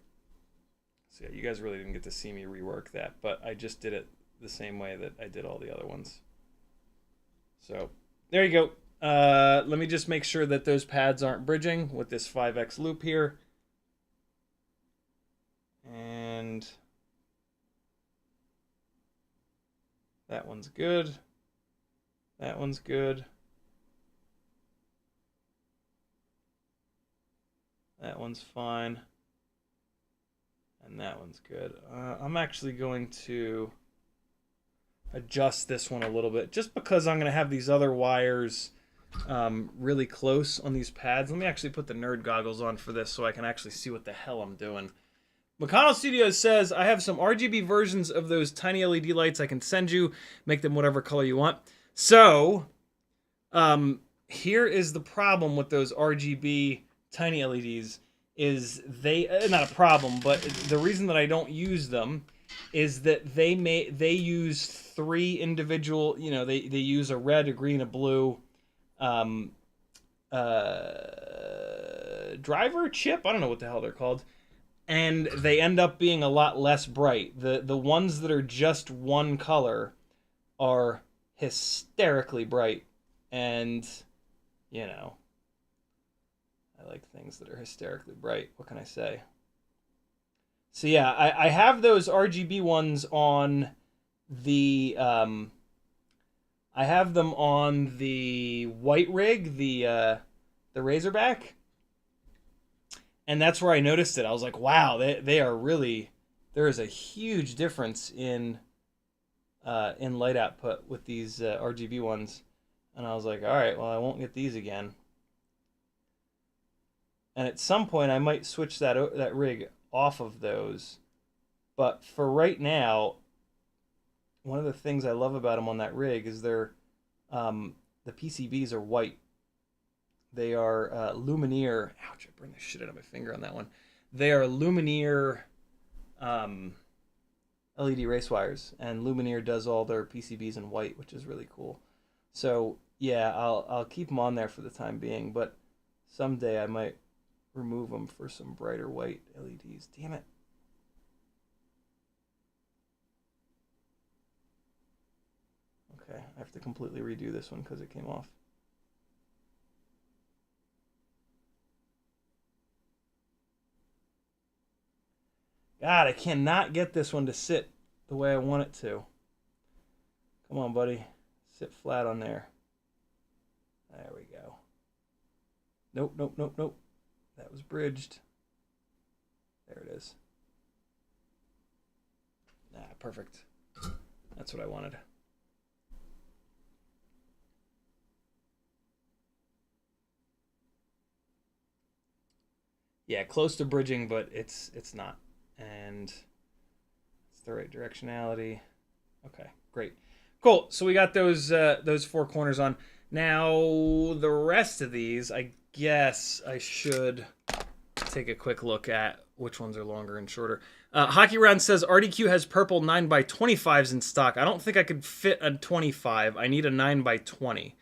So yeah, you guys really didn't get to see me rework that, but I just did it the same way that I did all the other ones. So there you go. Let me just make sure that those pads aren't bridging with this 5x loop here. And that one's good. That one's good. That one's fine. And that one's good. I'm actually going to adjust this one a little bit just because I'm going to have these other wires really close on these pads. Let me actually put the nerd goggles on for this so I can actually see what the hell I'm doing. McConnell Studios says, I have some RGB versions of those tiny LED lights I can send you. Make them whatever color you want. So, here is the problem with those RGB tiny LEDs is they, not a problem, but the reason that I don't use them is that they use 3 individual, you know, they use a red, a green, a blue driver chip. I don't know what the hell they're called. And they end up being a lot less bright. The ones that are just one color are hysterically bright. And, you know, I like things that are hysterically bright. What can I say? So yeah, I have those RGB ones on the I have them on the white rig, the Razorback. And that's where I noticed it. I was like, wow, they are really, there is a huge difference in light output with these RGB ones. And I was like, all right, well, I won't get these again. And at some point, I might switch that rig off of those. But for right now, one of the things I love about them on that rig is they're, the PCBs are white. They are Lumineer. Ouch, I burned the shit out of my finger on that one. They are Lumineer LED race wires. And Lumineer does all their PCBs in white, which is really cool. So, yeah, I'll keep them on there for the time being. But someday I might remove them for some brighter white LEDs. Damn it. Okay, I have to completely redo this one because it came off. God, I cannot get this one to sit the way I want it to. Come on, buddy. Sit flat on there. There we go. Nope, nope, nope, nope. That was bridged. There it is. Ah, perfect. That's what I wanted. Yeah, close to bridging, but it's not. And it's the right directionality. Okay, great. Cool. So we got those 4 corners on. Now, the rest of these, I guess I should take a quick look at which ones are longer and shorter. Hockey Round says RDQ has purple 9x25s in stock. I don't think I could fit a 25. I need a 9x20.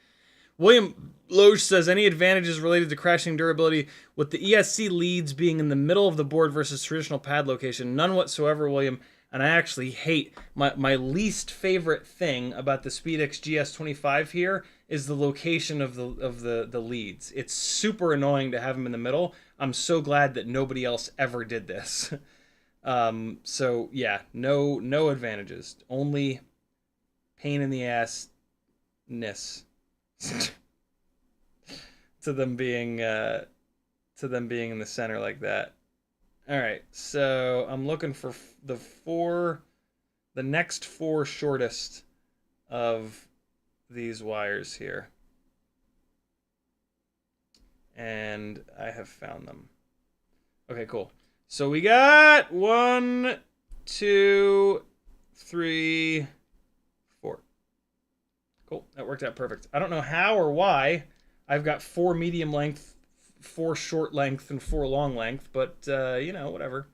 William Loge says, any advantages related to crashing durability with the ESC leads being in the middle of the board versus traditional pad location? None whatsoever, William. And I actually hate, my least favorite thing about the SpeedX GS25 here is the location of the leads. It's super annoying to have them in the middle. I'm so glad that nobody else ever did this. So yeah, no advantages. Only pain in the ass-ness. to them being in the center like that. All right, so I'm looking for the next 4 shortest of these wires here, and I have found them. Okay, cool. So we got 1, 2, 3, 4. Cool, that worked out perfect. I don't know how or why I've got 4 medium length, 4 short length, and 4 long length, but, you know, whatever.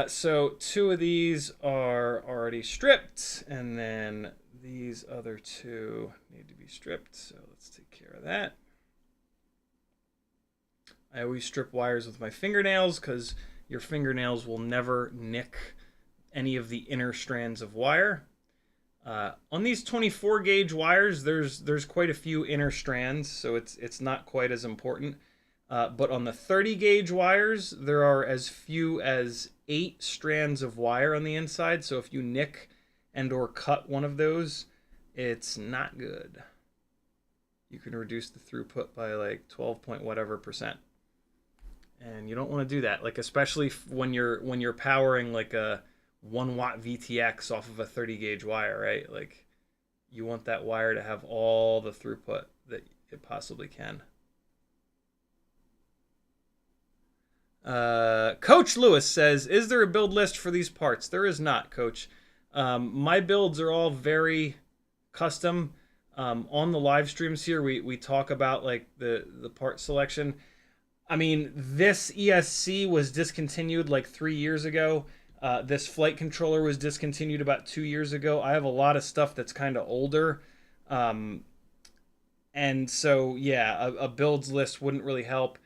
So 2 of these are already stripped, and then these other 2 need to be stripped, so let's take care of that. I always strip wires with my fingernails, because your fingernails will never nick any of the inner strands of wire. On these 24 gauge wires, there's quite a few inner strands, so it's not quite as important. But on the 30 gauge wires, there are as few as 8 strands of wire on the inside. So if you nick and or cut one of those, it's not good. You can reduce the throughput by like 12 point whatever %. And you don't want to do that, like especially when you're powering like a 1-watt VTX off of a 30 gauge wire, right? Like you want that wire to have all the throughput that it possibly can. Coach Lewis says, is there a build list for these parts? There is not, Coach. My builds are all very custom. On the live streams here, we talk about like the part selection. I mean, this ESC was discontinued like 3 years ago. This flight controller was discontinued about 2 years ago. I have a lot of stuff that's kind of older. And so, yeah, a builds list wouldn't really help.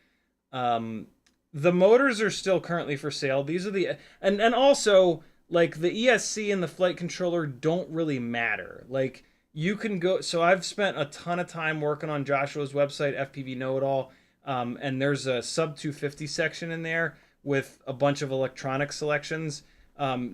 The motors are still currently for sale. These are the... And also, like, the ESC and the flight controller don't really matter. Like, you can go... So I've spent a ton of time working on Joshua's website, FPV Know-It-All, and there's a sub 250 section in there with a bunch of electronic selections.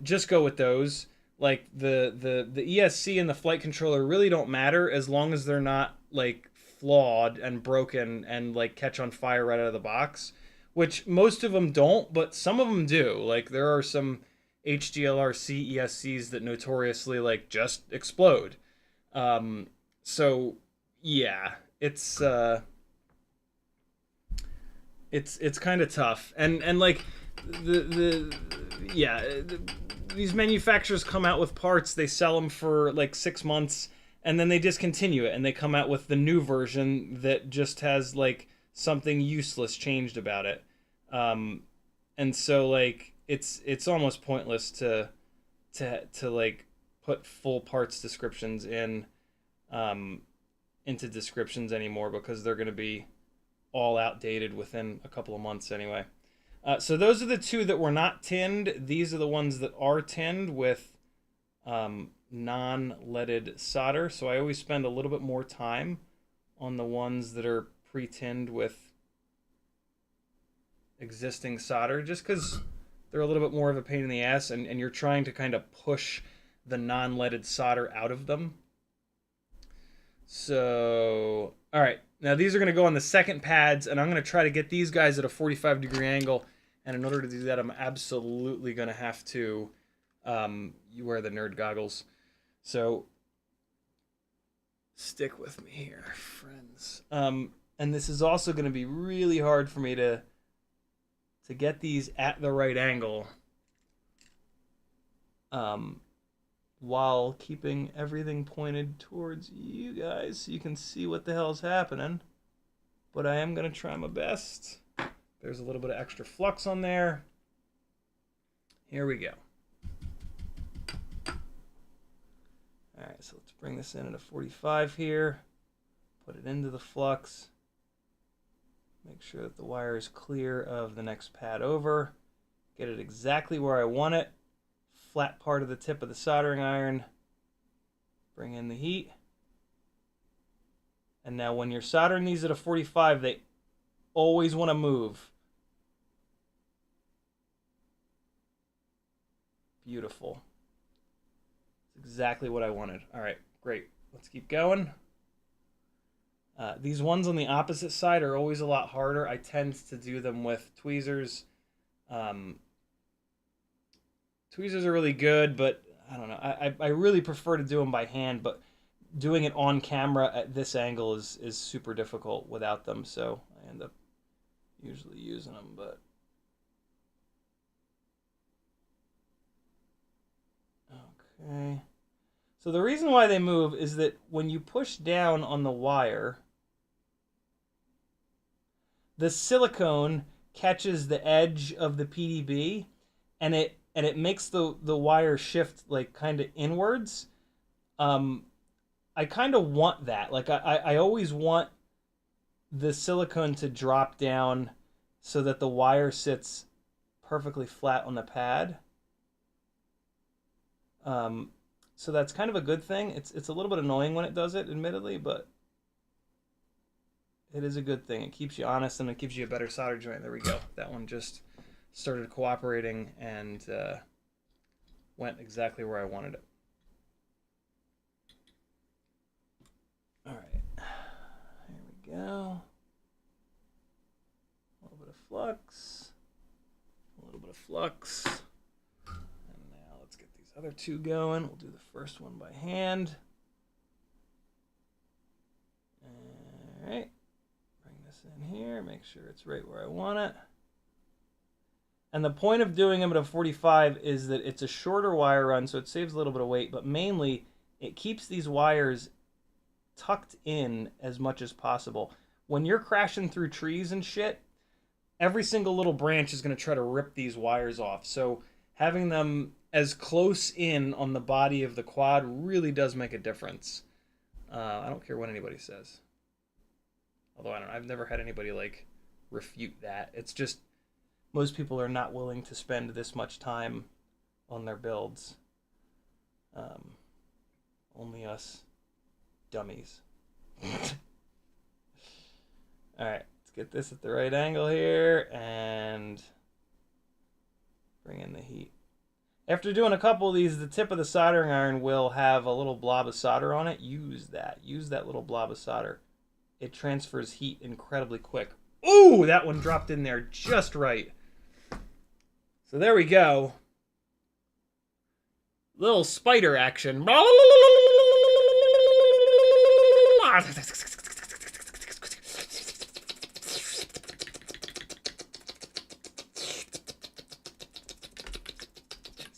Just go with those. Like, the ESC and the flight controller really don't matter as long as they're not, like, flawed and broken and, like, catch on fire right out of the box. Which most of them don't, but some of them do. Like, there are some HDLRC ESCs that notoriously, like, just explode. So, yeah, it's kind of tough. And like, these manufacturers come out with parts, they sell them for, like, 6 months, and then they discontinue it, and they come out with the new version that just has, like, something useless changed about it. And so, like, it's almost pointless to like put full parts descriptions in into descriptions anymore, because they're going to be all outdated within a couple of months anyway. So those are the two that were not tinned. These are the ones that are tinned with non-leaded solder. So I always spend a little bit more time on the ones that are pre-tinned with existing solder, just because they're a little bit more of a pain in the ass, and you're trying to kind of push the non-leaded solder out of them. So, all right, now these are going to go on the second pads, and I'm going to try to get these guys at a 45-degree angle, and in order to do that, I'm absolutely going to have to you wear the nerd goggles. So stick with me here, friends. And this is also going to be really hard for me to get these at the right angle while keeping everything pointed towards you guys so you can see what the hell's happening. But I am going to try my best. There's a little bit of extra flux on there. Here we go. Alright, so let's bring this in at a 45 here. Put it into the flux. Make sure that the wire is clear of the next pad over. Get it exactly where I want it. Flat part of the tip of the soldering iron. Bring in the heat. And now when you're soldering these at a 45, they always want to move. Beautiful. That's exactly what I wanted. All right, great. Let's keep going. These ones on the opposite side are always a lot harder. I tend to do them with tweezers. Tweezers are really good, but I don't know. I really prefer to do them by hand, but doing it on camera at this angle is super difficult without them, so I end up usually using them, but... Okay. So the reason why they move is that when you push down on the wire, the silicone catches the edge of the PDB, and it makes the wire shift like kind of inwards. I kind of want that. Like I always want the silicone to drop down so that the wire sits perfectly flat on the pad. So that's kind of a good thing. It's a little bit annoying when it does it, admittedly, but it is a good thing. It keeps you honest and it gives you a better solder joint. There we go. That one just started cooperating and went exactly where I wanted it. All right, here we go. A little bit of flux, a little bit of flux. And now let's get these other two going. We'll do the first one by hand. All right. In here, make sure it's right where I want it. And the point of doing them at a 45 is that it's a shorter wire run, so it saves a little bit of weight, but mainly it keeps these wires tucked in as much as possible. When you're crashing through trees and shit, every single little branch is going to try to rip these wires off. So having them as close in on the body of the quad really does make a difference. I don't care what anybody says. Although I've never had anybody like refute that. It's just most people are not willing to spend this much time on their builds. Only us dummies. All right, let's get this at the right angle here and bring in the heat. After doing a couple of these, the tip of the soldering iron will have a little blob of solder on it. Use that little blob of solder. It transfers heat incredibly quick. Ooh, that one dropped in there just right. So there we go. Little spider action. Is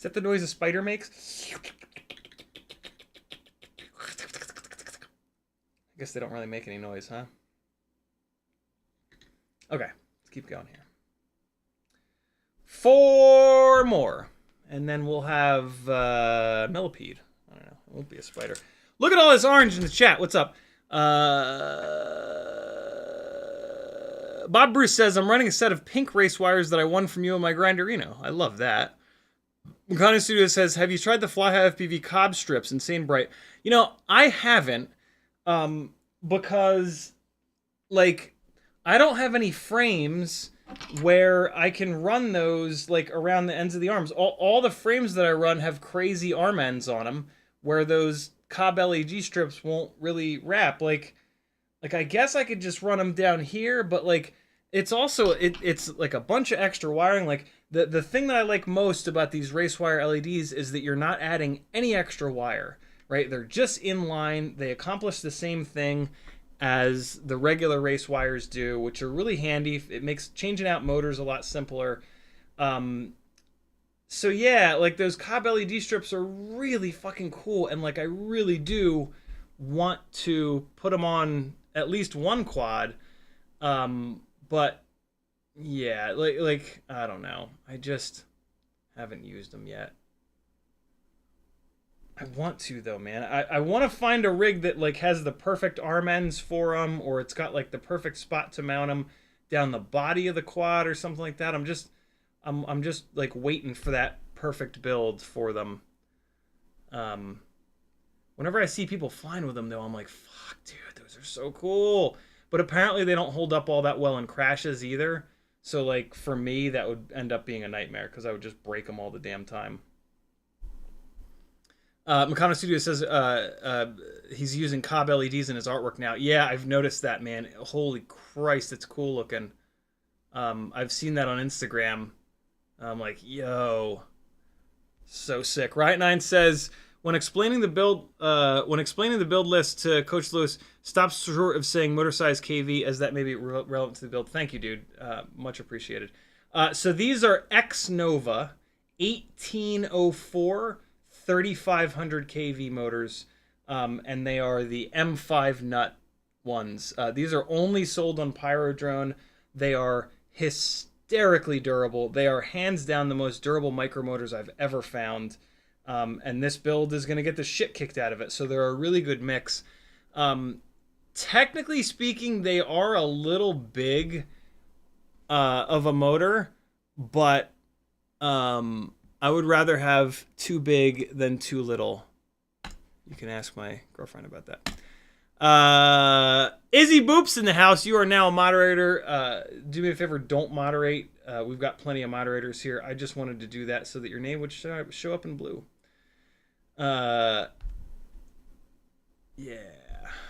that the noise a spider makes? I guess they don't really make any noise, huh? Okay, let's keep going here. 4 more. And then we'll have millipede. I don't know. It won't be a spider. Look at all this orange in the chat. What's up? Bob Bruce says, I'm running a set of pink race wires that I won from you on my Grinderino. I love that. Makana Studio says, have you tried the Fly High FPV cob strips? Insane bright. You know, I haven't. Because, like, I don't have any frames where I can run those, like, around the ends of the arms. All the frames that I run have crazy arm ends on them, where those cob LED strips won't really wrap. Like I guess I could just run them down here, but, like, it's also, it's like a bunch of extra wiring. Like, the thing that I like most about these race wire LEDs is that you're not adding any extra wire. Right, they're just in line. They accomplish the same thing as the regular race wires do, which are really handy. It makes changing out motors a lot simpler. So yeah, like those cob LED strips are really fucking cool, and like I really do want to put them on at least one quad. But yeah, like I don't know. I just haven't used them yet. I want to though, man. I want to find a rig that like has the perfect arm ends for them, or it's got like the perfect spot to mount them down the body of the quad or something like that. I'm just like waiting for that perfect build for them. Whenever I see people flying with them though, I'm like, fuck, dude, those are so cool. But apparently they don't hold up all that well in crashes either. So like for me, that would end up being a nightmare because I would just break them all the damn time. Makano Studio says he's using cob LEDs in his artwork now. Yeah, I've noticed that, man. Holy Christ, it's cool looking. I've seen that on Instagram. I'm like, yo, so sick. Riot9 says when explaining the build list to Coach Lewis, stop short of saying motor size KV, as that may be relevant to the build. Thank you, dude. Much appreciated. So these are X Nova 1804. 3500 kV motors, and they are the M5 nut ones. These are only sold on Pyrodrone. They are hysterically durable. They are hands down the most durable micromotors I've ever found, and this build is going to get the shit kicked out of it, so they're a really good mix. Technically speaking, they are a little big of a motor, but I would rather have too big than too little You can ask my girlfriend about that. Izzy Boops in the house. You are now a moderator. Do me a favor, don't moderate. We've got plenty of moderators here. I just wanted to do that so that your name would show up in blue. Yeah.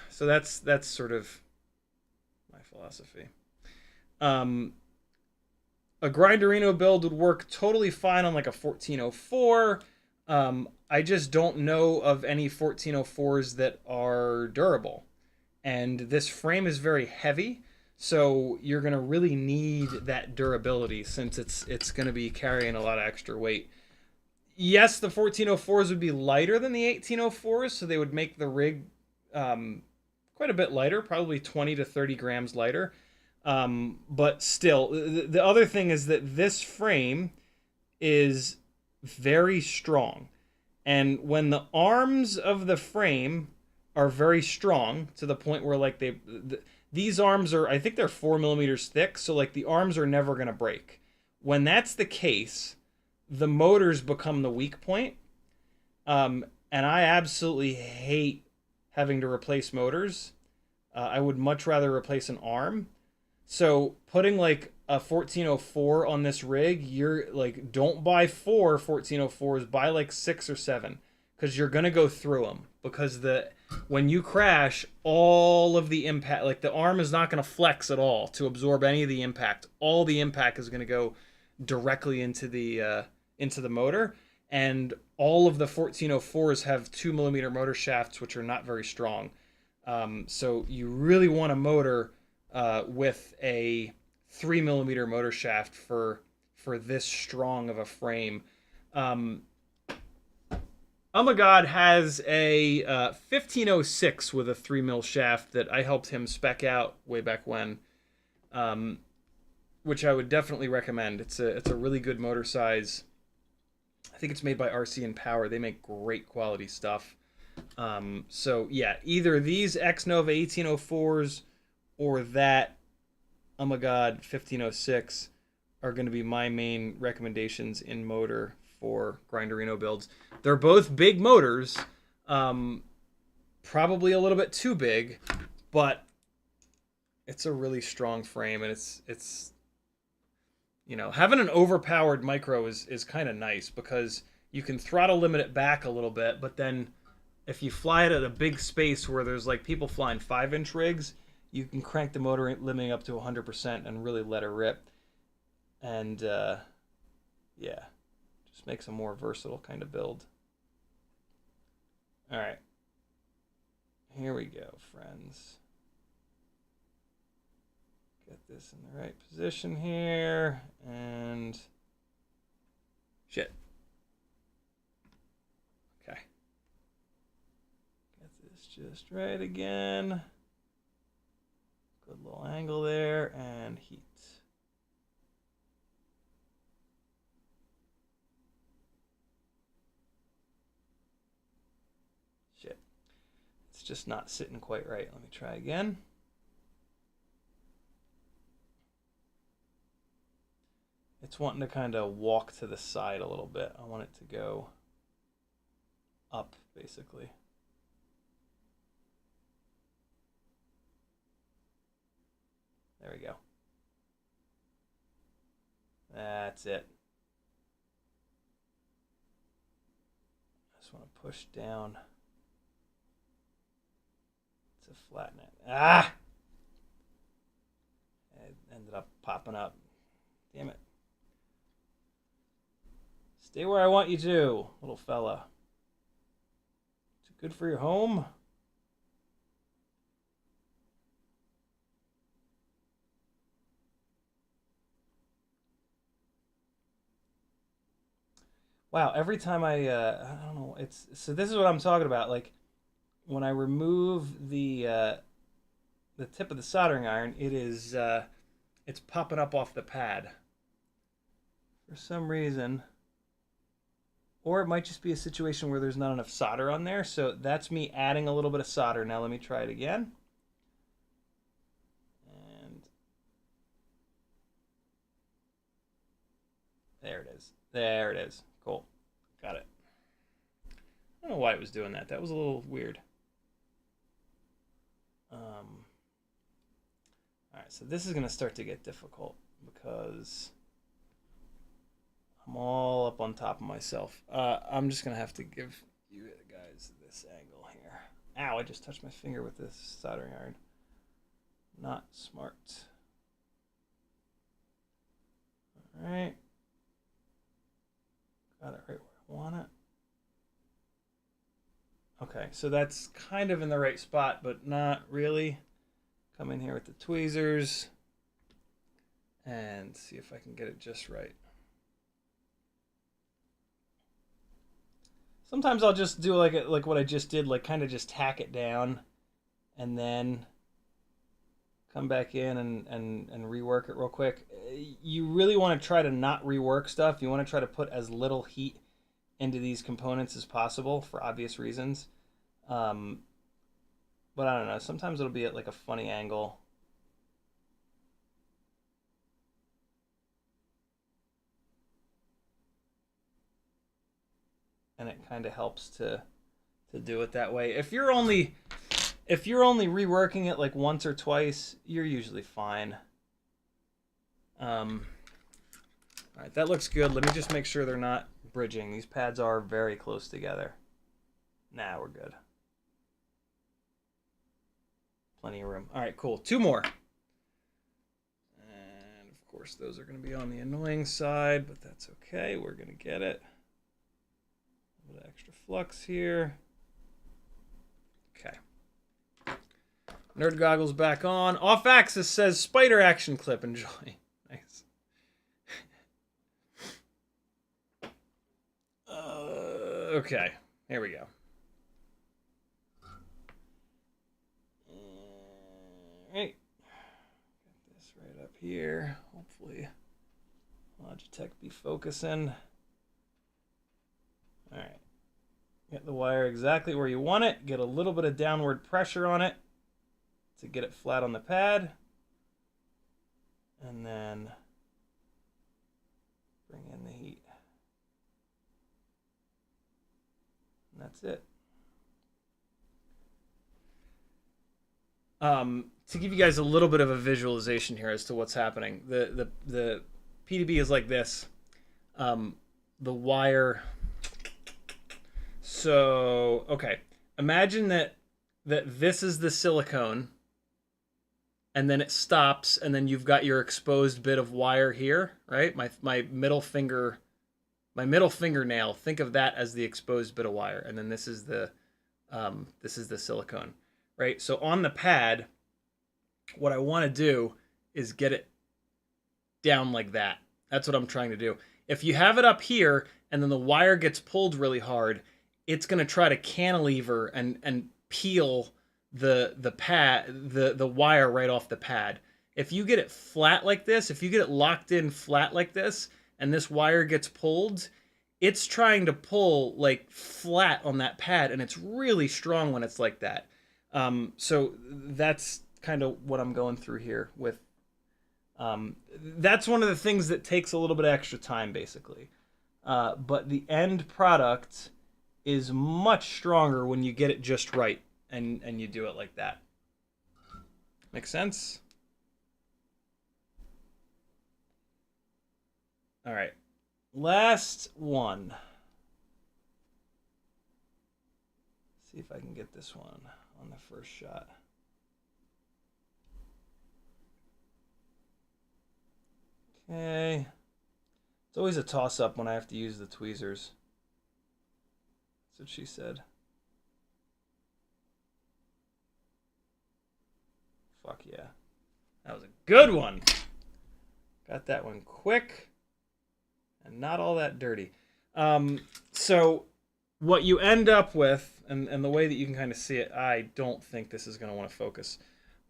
So that's sort of my philosophy. A Grinderino build would work totally fine on like a 1404. I just don't know of any 1404s that are durable. And this frame is very heavy, so you're going to really need that durability since it's going to be carrying a lot of extra weight. Yes, the 1404s would be lighter than the 1804s, so they would make the rig quite a bit lighter, probably 20 to 30 grams lighter. But still, the other thing is that this frame is very strong. And when the arms of the frame are very strong to the point where like these arms are, I think they're 4 millimeters thick, so like the arms are never going to break. When that's the case, the motors become the weak point. And I absolutely hate having to replace motors. I would much rather replace an arm. So putting like a 1404 on this rig, you're like, don't buy 4 1404s, buy like 6 or 7, because you're gonna go through them. Because when you crash, all of the impact, like the arm is not gonna flex at all to absorb any of the impact. All the impact is gonna go directly into the motor, and all of the 1404s have 2 millimeter motor shafts, which are not very strong. So you really want a motor with a 3 millimeter motor shaft for this strong of a frame. Umagod has a 1506 with a 3 mil shaft that I helped him spec out way back when, which I would definitely recommend. It's a really good motor size. I think it's made by RC and Power. They make great quality stuff. So yeah, either these X-Nova 1804s or that Umagod 1506 are going to be my main recommendations in motor for Grinderino builds. They're both big motors, probably a little bit too big, but it's a really strong frame, and it's you know, having an overpowered micro is kind of nice because you can throttle limit it back a little bit, but then if you fly it at a big space where there's like people flying 5-inch rigs, you can crank the motor limiting up to 100% and really let her rip. And yeah, just makes a more versatile kind of build. All right, here we go, friends. Get this in the right position here, and shit. Okay. Get this just right again. Good little angle there, and heat. Shit. It's just not sitting quite right. Let me try again. It's wanting to kind of walk to the side a little bit. I want it to go up, basically. There we go. That's it. I just want to push down to flatten it. Ah! It ended up popping up. Damn it. Stay where I want you to, little fella. Is it good for your home? Wow, every time I don't know, so this is what I'm talking about. Like when I remove the tip of the soldering iron, it's popping up off the pad for some reason. Or it might just be a situation where there's not enough solder on there. So that's me adding a little bit of solder. Now let me try it again. And there it is. There it is. Cool. Got it. I don't know why it was doing that. That was a little weird. Alright, so this is going to start to get difficult because I'm all up on top of myself. I'm just going to have to give you guys this angle here. Ow, I just touched my finger with this soldering iron. Not smart. Alright. Got it right where I want it. Okay, so that's kind of in the right spot, but not really. Come in here with the tweezers and see if I can get it just right. Sometimes I'll just do like what I just did, like kind of just tack it down and then come back in and rework it real quick. You really want to try to not rework stuff. You want to try to put as little heat into these components as possible for obvious reasons. But I don't know, sometimes it'll be at like a funny angle. And it kind of helps to do it that way. If you're only reworking it like once or twice, you're usually fine. All right, that looks good. Let me just make sure they're not bridging. These pads are very close together. Nah, we're good. Plenty of room. All right, cool. Two more. And of course, those are going to be on the annoying side, but that's okay. We're going to get it. A little bit of extra flux here. Okay. Nerd goggles back on. Off axis says spider action clip. Enjoy. Nice. Okay. Here we go. Right, get this right up here. Hopefully, Logitech be focusing. All right, get the wire exactly where you want it. Get a little bit of downward pressure on it to get it flat on the pad, and then bring in the heat. And that's it. To give you guys a little bit of a visualization here as to what's happening, the PDB is like this. The wire. So okay, imagine that this is the silicone, and then it stops, and then you've got your exposed bit of wire here, right? My middle fingernail. Think of that as the exposed bit of wire, and then this is the silicone, right? So on the pad, what I want to do is get it down like that. That's what I'm trying to do. If you have it up here and then the wire gets pulled really hard, it's going to try to cantilever and peel the wire right off the pad. If you get it flat like this, if you get it locked in flat like this, and this wire gets pulled, it's trying to pull like flat on that pad, and it's really strong when it's like that. So that's kind of what I'm going through here with. That's one of the things that takes a little bit of extra time, basically. But the end product is much stronger when you get it just right and you do it like that. Make sense? All right. Last one. See if I can get this one on the first shot. Okay. It's always a toss-up when I have to use the tweezers. That's what she said. Fuck yeah. That was a good one. Got that one quick and not all that dirty. So what you end up with, and the way that you can kind of see it, I don't think this is going to want to focus.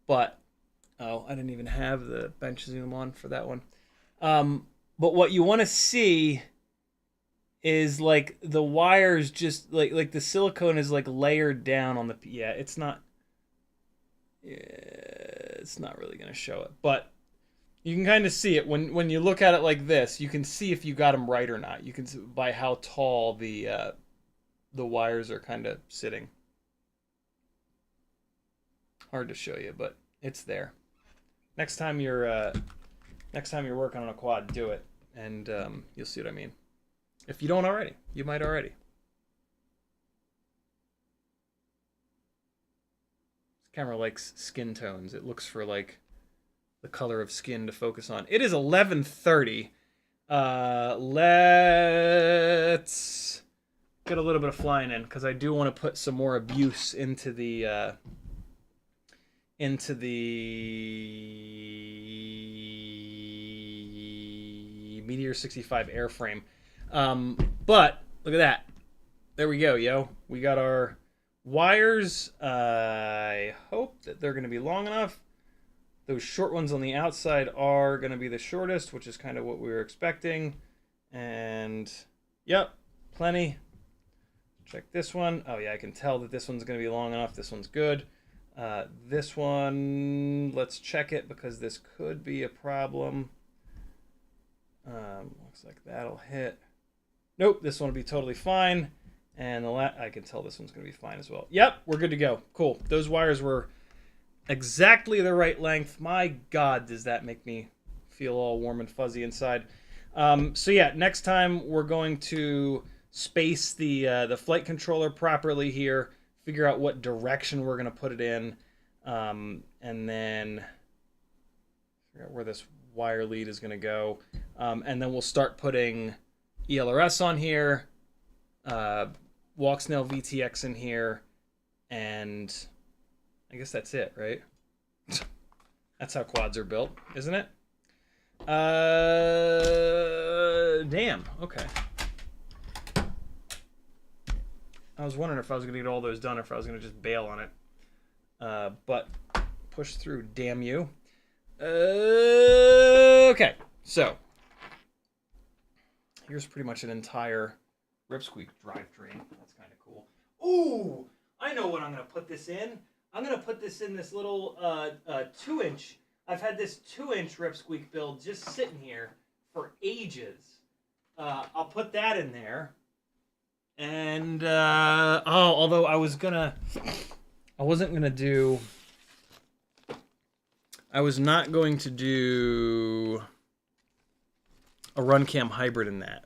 But, oh, I didn't even have the bench zoom on for that one. But what you want to see is like the wires just like the silicone is like layered down on the, yeah, it's not really going to show it, but you can kind of see it when you look at it like this. You can see if you got them right or not. You can see by how tall the the wires are kind of sitting. Hard to show you, but it's there. Next time you're working on a quad, do it, and you'll see what I mean. If you don't already, you might already. This camera likes skin tones. It looks for like the color of skin to focus on. It is 11:30. Let's get a little bit of flying in because I do want to put some more abuse into the Meteor65 airframe. But look at that. There we go, yo. We got our wires. I hope that they're going to be long enough. Those short ones on the outside are going to be the shortest, which is kind of what we were expecting. And, yep, plenty. Check this one. Oh, yeah, I can tell that this one's going to be long enough. This one's good. This one, let's check it because this could be a problem. Looks like that'll hit. Nope, this one will be totally fine. And I can tell this one's going to be fine as well. Yep, we're good to go. Cool. Those wires were exactly the right length. My God, does that make me feel all warm and fuzzy inside. So yeah, next time we're going to space the flight controller properly here, figure out what direction we're going to put it in, and then figure out where this wire lead is going to go. And then we'll start putting ELRS on here, Walksnail VTX in here, and I guess that's it, right? That's how quads are built, isn't it? Damn, okay. I was wondering if I was going to get all those done or if I was going to just bail on it. But push through, damn you. Okay, so here's pretty much an entire Ripsqueak drivetrain. That's kind of cool. Ooh, I know what I'm going to put this in. I'm going to put this in this little 2-inch. I've had this 2-inch Ripsqueak build just sitting here for ages. I'll put that in there. And, although I was not going to do a RunCam hybrid in that.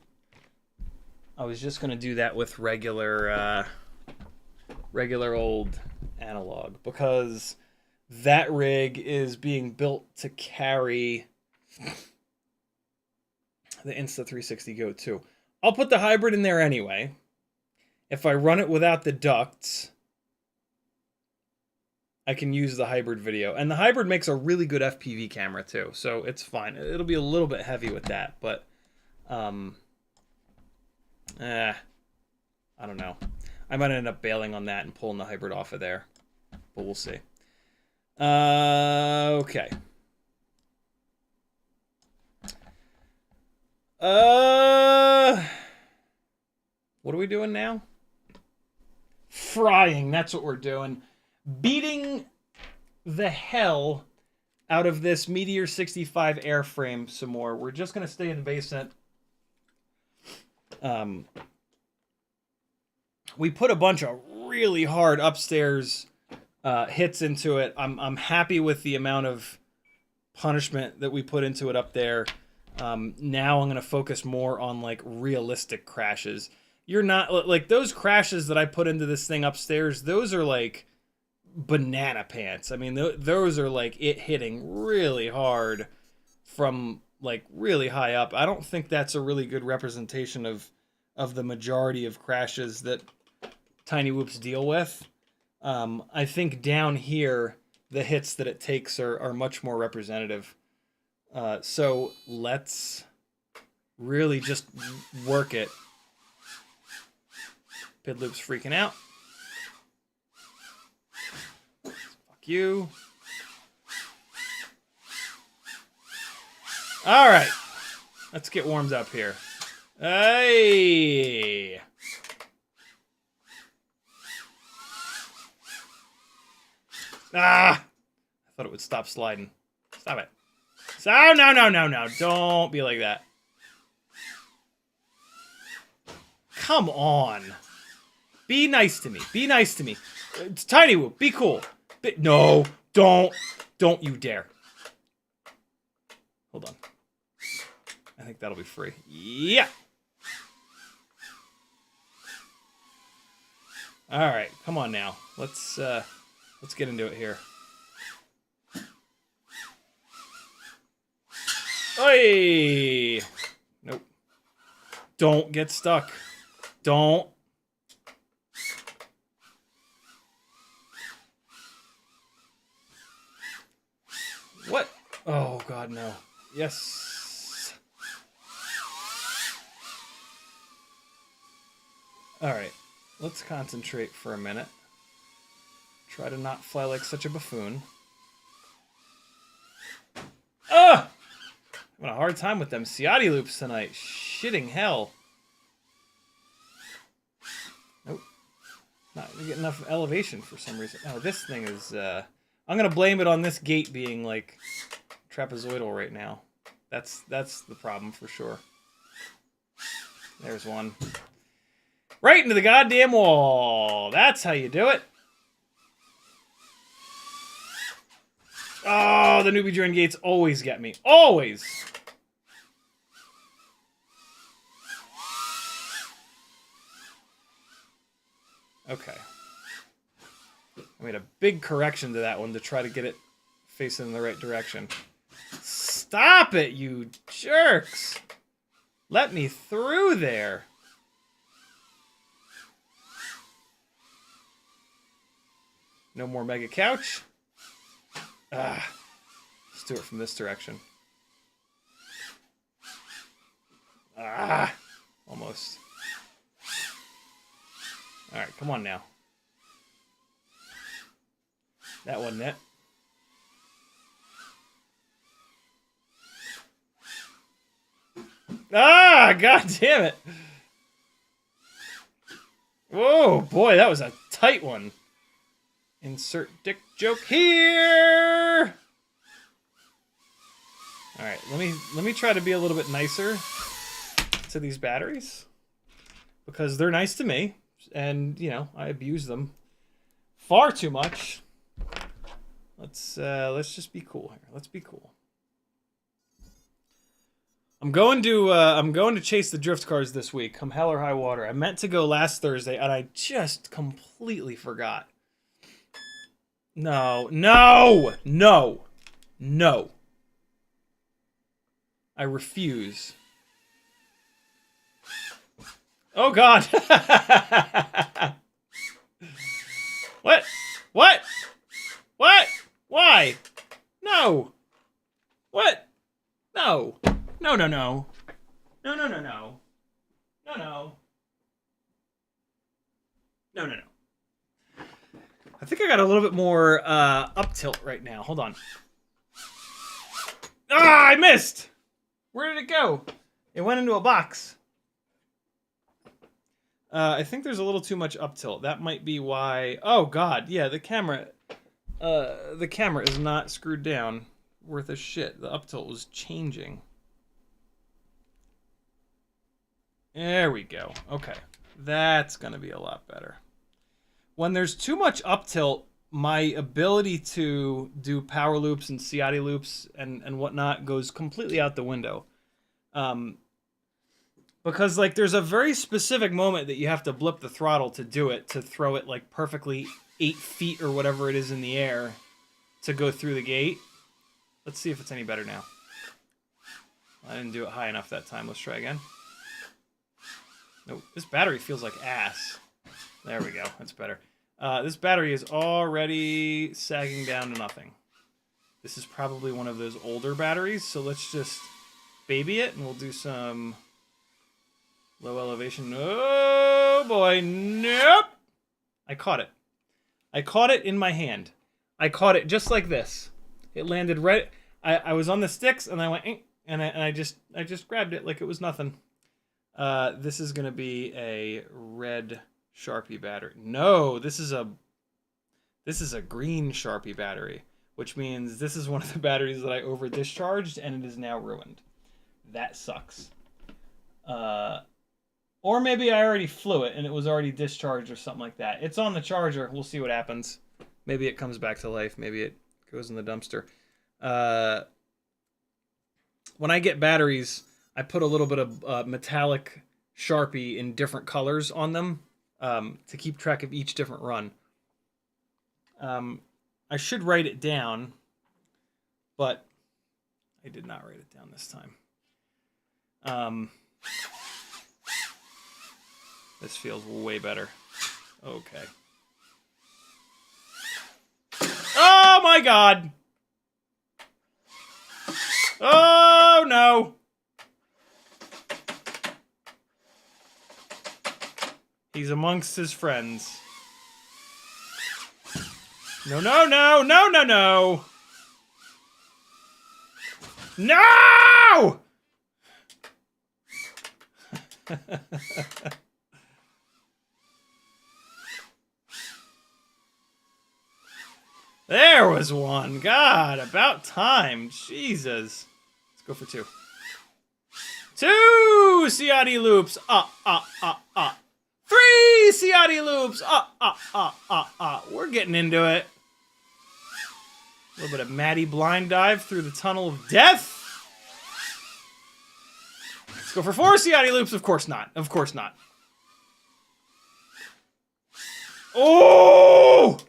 I was just going to do that with regular old analog because that rig is being built to carry the Insta360 Go 2. I'll put the hybrid in there anyway. If I run it without the ducts, I can use the hybrid video. And the hybrid makes a really good FPV camera too, so it's fine. It'll be a little bit heavy with that, but I don't know. I might end up bailing on that and pulling the hybrid off of there, but we'll see. Okay. What are we doing now? Frying, that's what we're doing. Beating the hell out of this Meteor65 airframe some more. We're just going to stay in the basement. We put a bunch of really hard upstairs hits into it. I'm happy with the amount of punishment that we put into it up there. Now I'm going to focus more on like realistic crashes. You're not like those crashes that I put into this thing upstairs. Those are like banana pants. I mean, those are like it hitting really hard from like really high up. I don't think that's a really good representation of the majority of crashes that Tiny Whoops deal with. I think down here, the hits that it takes are much more representative. So let's really just work it. Pidloop's freaking out. Fuck you. All right. Let's get warmed up here. Hey. Ah. I thought it would stop sliding. Stop it. So, no. Don't be like that. Come on. Be nice to me. Be nice to me. It's Tiny Whoop. Be cool. No, don't you dare. Hold on. I think that'll be free. Yeah. All right, come on now. Let's get into it here. Oi! Nope. Don't get stuck. Don't. What? Oh God, no. Yes. All right. Let's concentrate for a minute. Try to not fly like such a buffoon. Ah! I'm having a hard time with them Ciotti loops tonight. Shitting hell. Nope. Not gonna get enough elevation for some reason. Oh, this thing is, I'm gonna blame it on this gate being, like, trapezoidal right now. That's the problem for sure. There's one. Right into the goddamn wall. That's how you do it. Oh, the newbie join gates always get me. Always. Okay. I made a big correction to that one to try to get it facing in the right direction. Stop it, you jerks. Let me through there. No more mega couch. Ah, let's do it from this direction. Ah, almost. All right, come on now. That wasn't it. Ah, God damn it. Whoa, boy, that was a tight one. Insert dick joke here. All right, let me try to be a little bit nicer to these batteries because they're nice to me, and you know I abuse them far too much. Let's just be cool here. Let's be cool. I'm going to chase the drift cars this week, come hell or high water. I meant to go last Thursday, and I just completely forgot. No, no, no, no. I refuse. Oh, God. What? What? What? Why? No. What? No. No, no, no. No, no, no, no. No, no. No, no, no. I think I got a little bit more up tilt right now. Hold on. Ah, I missed! Where did it go? It went into a box. I think there's a little too much up tilt. That might be why... Oh, God. Yeah, the camera is not screwed down worth a shit. The up tilt was changing. There we go. Okay. That's going to be a lot better. When there's too much up tilt, my ability to do power loops and Ciotti loops and whatnot goes completely out the window. Because like there's a very specific moment that you have to blip the throttle to do it, to throw it like perfectly 8 feet or whatever it is in the air to go through the gate. Let's see if it's any better now. I didn't do it high enough that time. Let's try again. Nope. This battery feels like ass. There we go. That's better. This battery is already sagging down to nothing. This is probably one of those older batteries, so let's just baby it, and we'll do some low elevation. Oh, boy. Nope. I caught it. I caught it in my hand. I caught it just like this. It landed right... I was on the sticks, and I went... And I just grabbed it like it was nothing. This is going to be a red Sharpie battery. No, this is a green Sharpie battery, which means this is one of the batteries that I over discharged and it is now ruined. That sucks. Or maybe I already flew it and it was already discharged or something like that. It's on the charger. We'll see what happens. Maybe it comes back to life. Maybe it goes in the dumpster. When I get batteries, I put a little bit of metallic Sharpie in different colors on them to keep track of each different run. I should write it down, but I did not write it down this time. This feels way better. Okay. Oh my God! Oh no! He's amongst his friends. No, no, no, no, no, no! No! There was one. God, about time. Jesus. Let's go for 2. 2 Ciotti loops. 3 Ciotti loops. We're getting into it. A little bit of Maddie blind dive through the tunnel of death. Let's go for 4 Ciotti loops. Of course not. Of course not. Oh!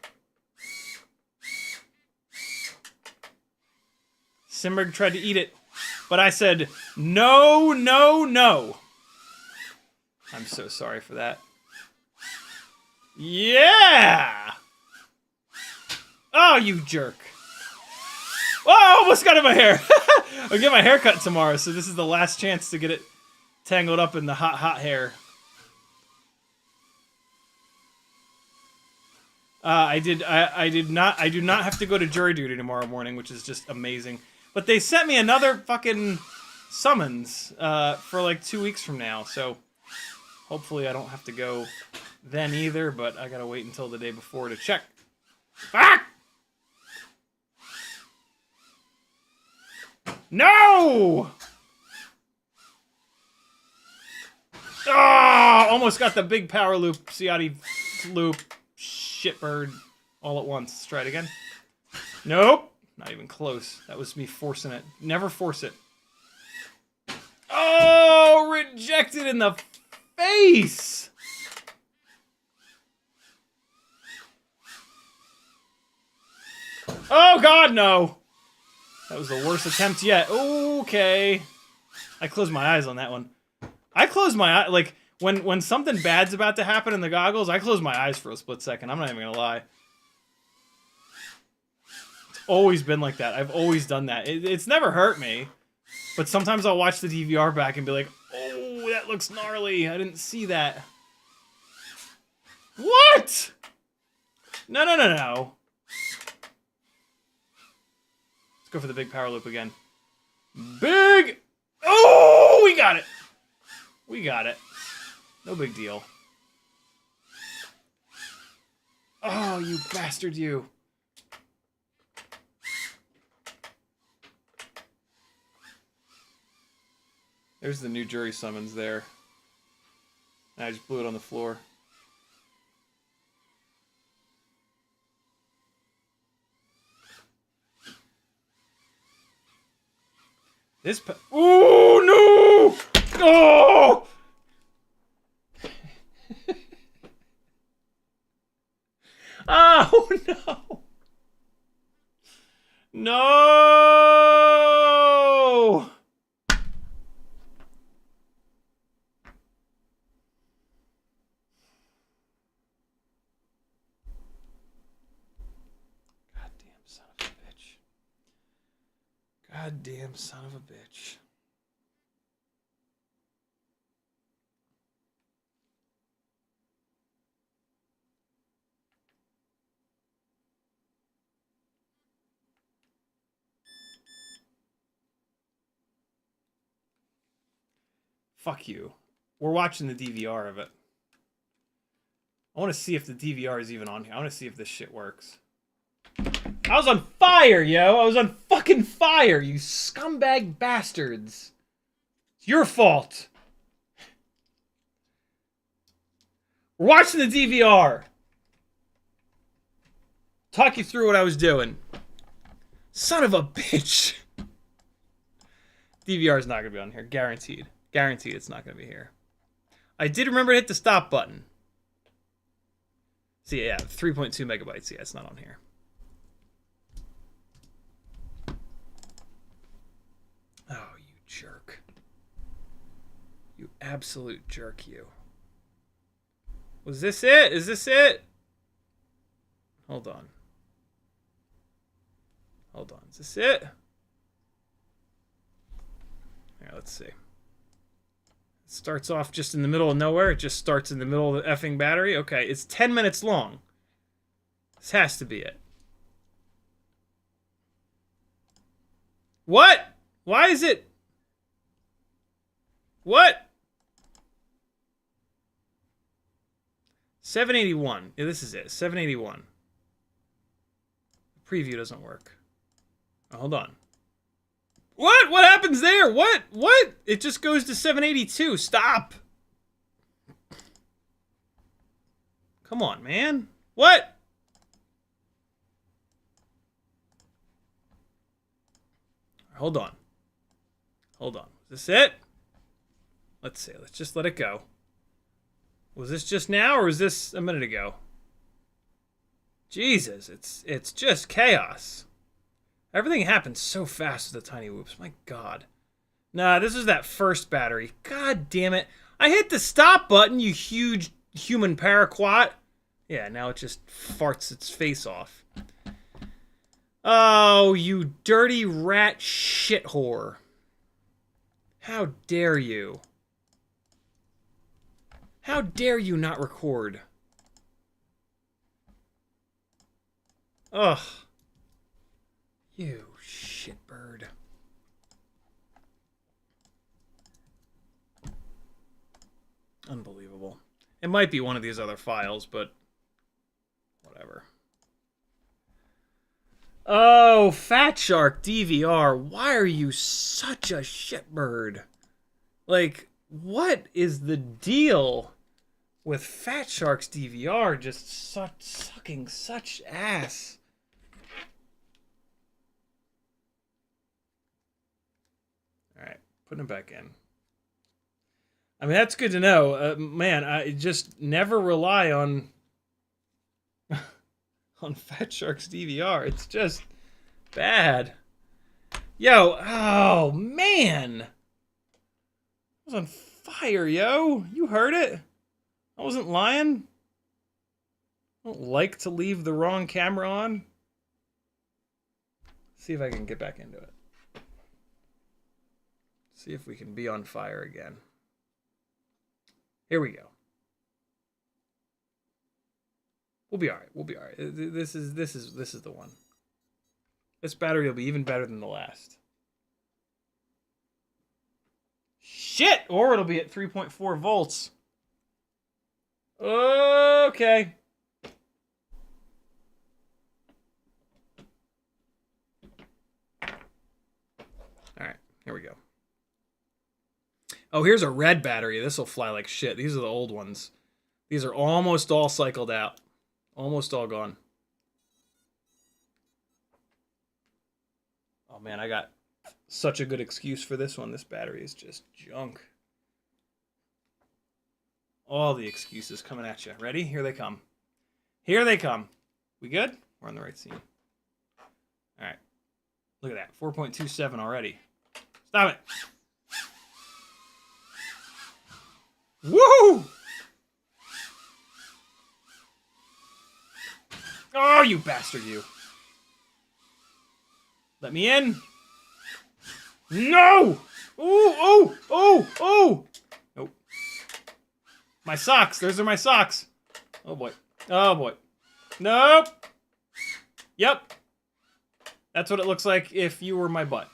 Simberg tried to eat it, but I said, no, no, no. I'm so sorry for that. Yeah! Oh, you jerk. Oh, almost got in my hair. I'll get my hair cut tomorrow, so this is the last chance to get it tangled up in the hot, hot hair. I do not have to go to jury duty tomorrow morning, which is just amazing. But they sent me another fucking summons for like 2 weeks from now, so hopefully I don't have to go then either, but I gotta wait until the day before to check. Fuck! No! Ah! Oh, almost got the big power loop, Ciotti loop, shitbird, all at once. Let's try it again. Nope. Not even close. That was me forcing it. Never force it. Oh, rejected in the face! Oh, God, no. That was the worst attempt yet. Okay. I closed my eyes on that one. I closed my eye. Like, when something bad's about to happen in the goggles, I close my eyes for a split second. I'm not even going to lie. Always been like that. I've always done that. It's never hurt me, but sometimes I'll watch the DVR back and be like, oh, that looks gnarly. I didn't see that. What? No, no, no, no. Let's go for the big power loop again. Big! Oh, we got it. We got it. No big deal. Oh, you bastard, you. There's the new jury summons there. I just blew it on the floor. This oh no! Oh! Oh no! No! Goddamn son of a bitch. Fuck you. We're watching the DVR of it. I want to see if the DVR is even on here. I want to see if this shit works. I was on fire, yo! I was on fucking fire, you scumbag bastards! It's your fault! We're watching the DVR. Talk you through what I was doing. Son of a bitch. DVR is not going to be on here. Guaranteed. Guaranteed it's not going to be here. I did remember to hit the stop button. See, yeah, 3.2 megabytes. Yeah, it's not on here. Oh, you jerk. You absolute jerk, you. Was this it? Is this it? Hold on. Hold on. Is this it? Here, let's see. It starts off just in the middle of nowhere. It just starts in the middle of the effing battery. Okay, it's 10 minutes long. This has to be it. What? Why is it? What? 781. Yeah, this is it. 781. The preview doesn't work. Oh, hold on. What? What happens there? What? What? It just goes to 782. Stop. Come on, man. What? Hold on. Hold on. Is this it? Let's see. Let's just let it go. Was this just now or was this a minute ago? Jesus, it's just chaos. Everything happens so fast with the tiny whoops. My God. Nah, this is that first battery. God damn it. I hit the stop button, you huge human paraquat. Yeah, now it just farts its face off. Oh, you dirty rat shit whore. How dare you? How dare you not record? Ugh. You shitbird. Unbelievable. It might be one of these other files, but whatever. Oh, Fat Shark DVR. Why are you such a shitbird? Like, what is the deal with Fat Shark's DVR just sucking such ass? Alright, putting it back in. I mean, that's good to know. Man, I just never rely on on Fat Shark's DVR. It's just bad. Yo, oh, man. I was on fire, yo. You heard it. I wasn't lying. I don't like to leave the wrong camera on. See if I can get back into it. See if we can be on fire again. Here we go. We'll be all right. We'll be all right. This is the one. This battery will be even better than the last. Shit! Or it'll be at 3.4 volts. Okay. All right. Here we go. Oh, here's a red battery. This will fly like shit. These are the old ones. These are almost all cycled out. Almost all gone. Oh man, I got such a good excuse for this one. This battery is just junk. All the excuses coming at you. Ready? Here they come. Here they come. We good? We're on the right scene. All right. Look at that. 4.27 already. Stop it. Woo! Oh, you bastard, you. Let me in. No! Ooh, ooh, ooh, ooh! Nope. My socks. Those are my socks. Oh, boy. Oh, boy. Nope. Yep. That's what it looks like if you were my butt.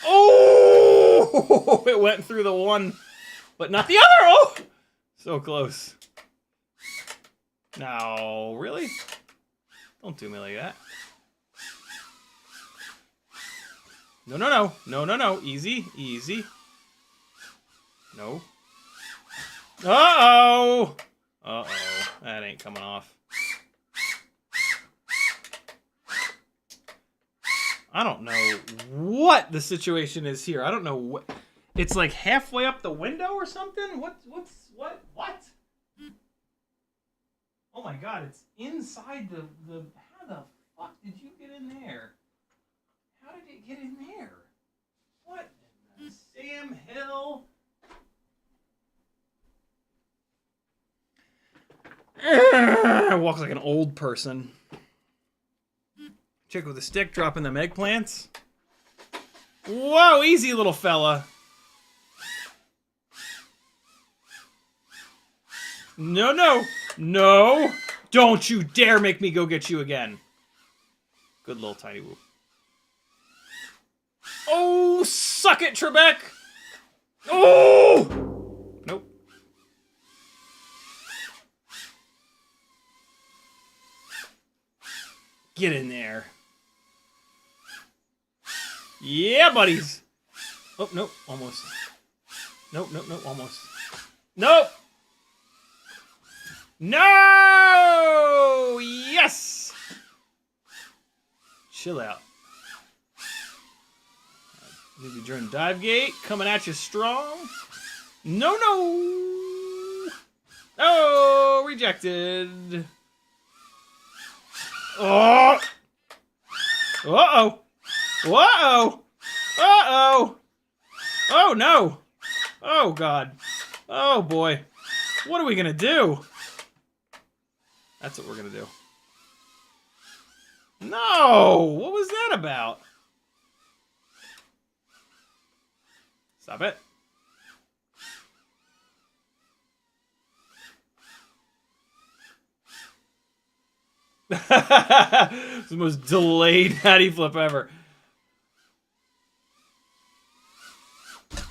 Oh! It went through the one, but not the other. Oh! So close. No, really? Don't do me like that. No, no, no. No, no, no. Easy, easy. No. Uh-oh! Uh-oh. That ain't coming off. I don't know what the situation is here. I don't know what... It's like halfway up the window or something? What? Oh my god, it's inside the... How the fuck did you get in there? How did it get in there? What in the Sam Hill? Walks like an old person. Chick with a stick dropping them eggplants. Whoa, easy little fella. No, no, no. Don't you dare make me go get you again. Good little tiny whoop. Oh, suck it, Trebek. Oh! Nope. Get in there. Yeah, buddies. Oh, nope, almost. Nope, nope, nope, almost. Nope. No! Yes! Chill out. Maybe during dive gate, coming at you strong. No, no! Oh, rejected. Oh! Uh-oh! Uh-oh! Uh-oh! Oh, no! Oh, God. Oh, boy. What are we gonna do? That's what we're gonna do. No! What was that about? Stop it. It's the most delayed natty flip ever.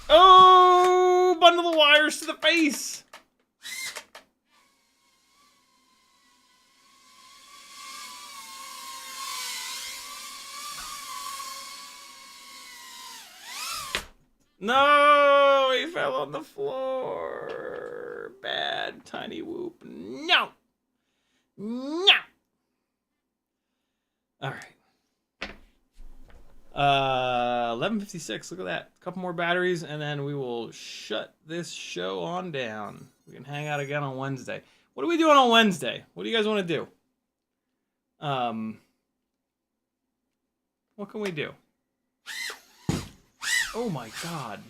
Oh! Bundle the wires to the face! No! He fell on the floor. Bad tiny whoop. No! No! Alright. 11:56. Look at that. A couple more batteries, and then we will shut this show on down. We can hang out again on Wednesday. What are we doing on Wednesday? What do you guys want to do? What can we do? Oh my god.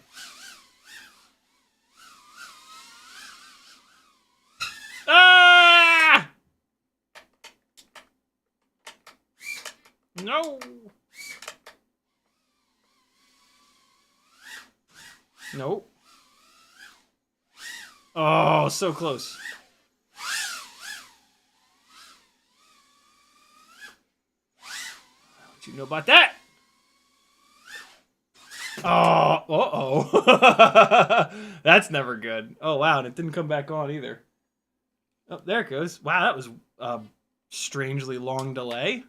Ah! No. Nope. Oh, so close. What you know about that? Oh, uh-oh. That's never good. Oh, wow, and it didn't come back on either. Oh, there it goes. Wow, that was a strangely long delay.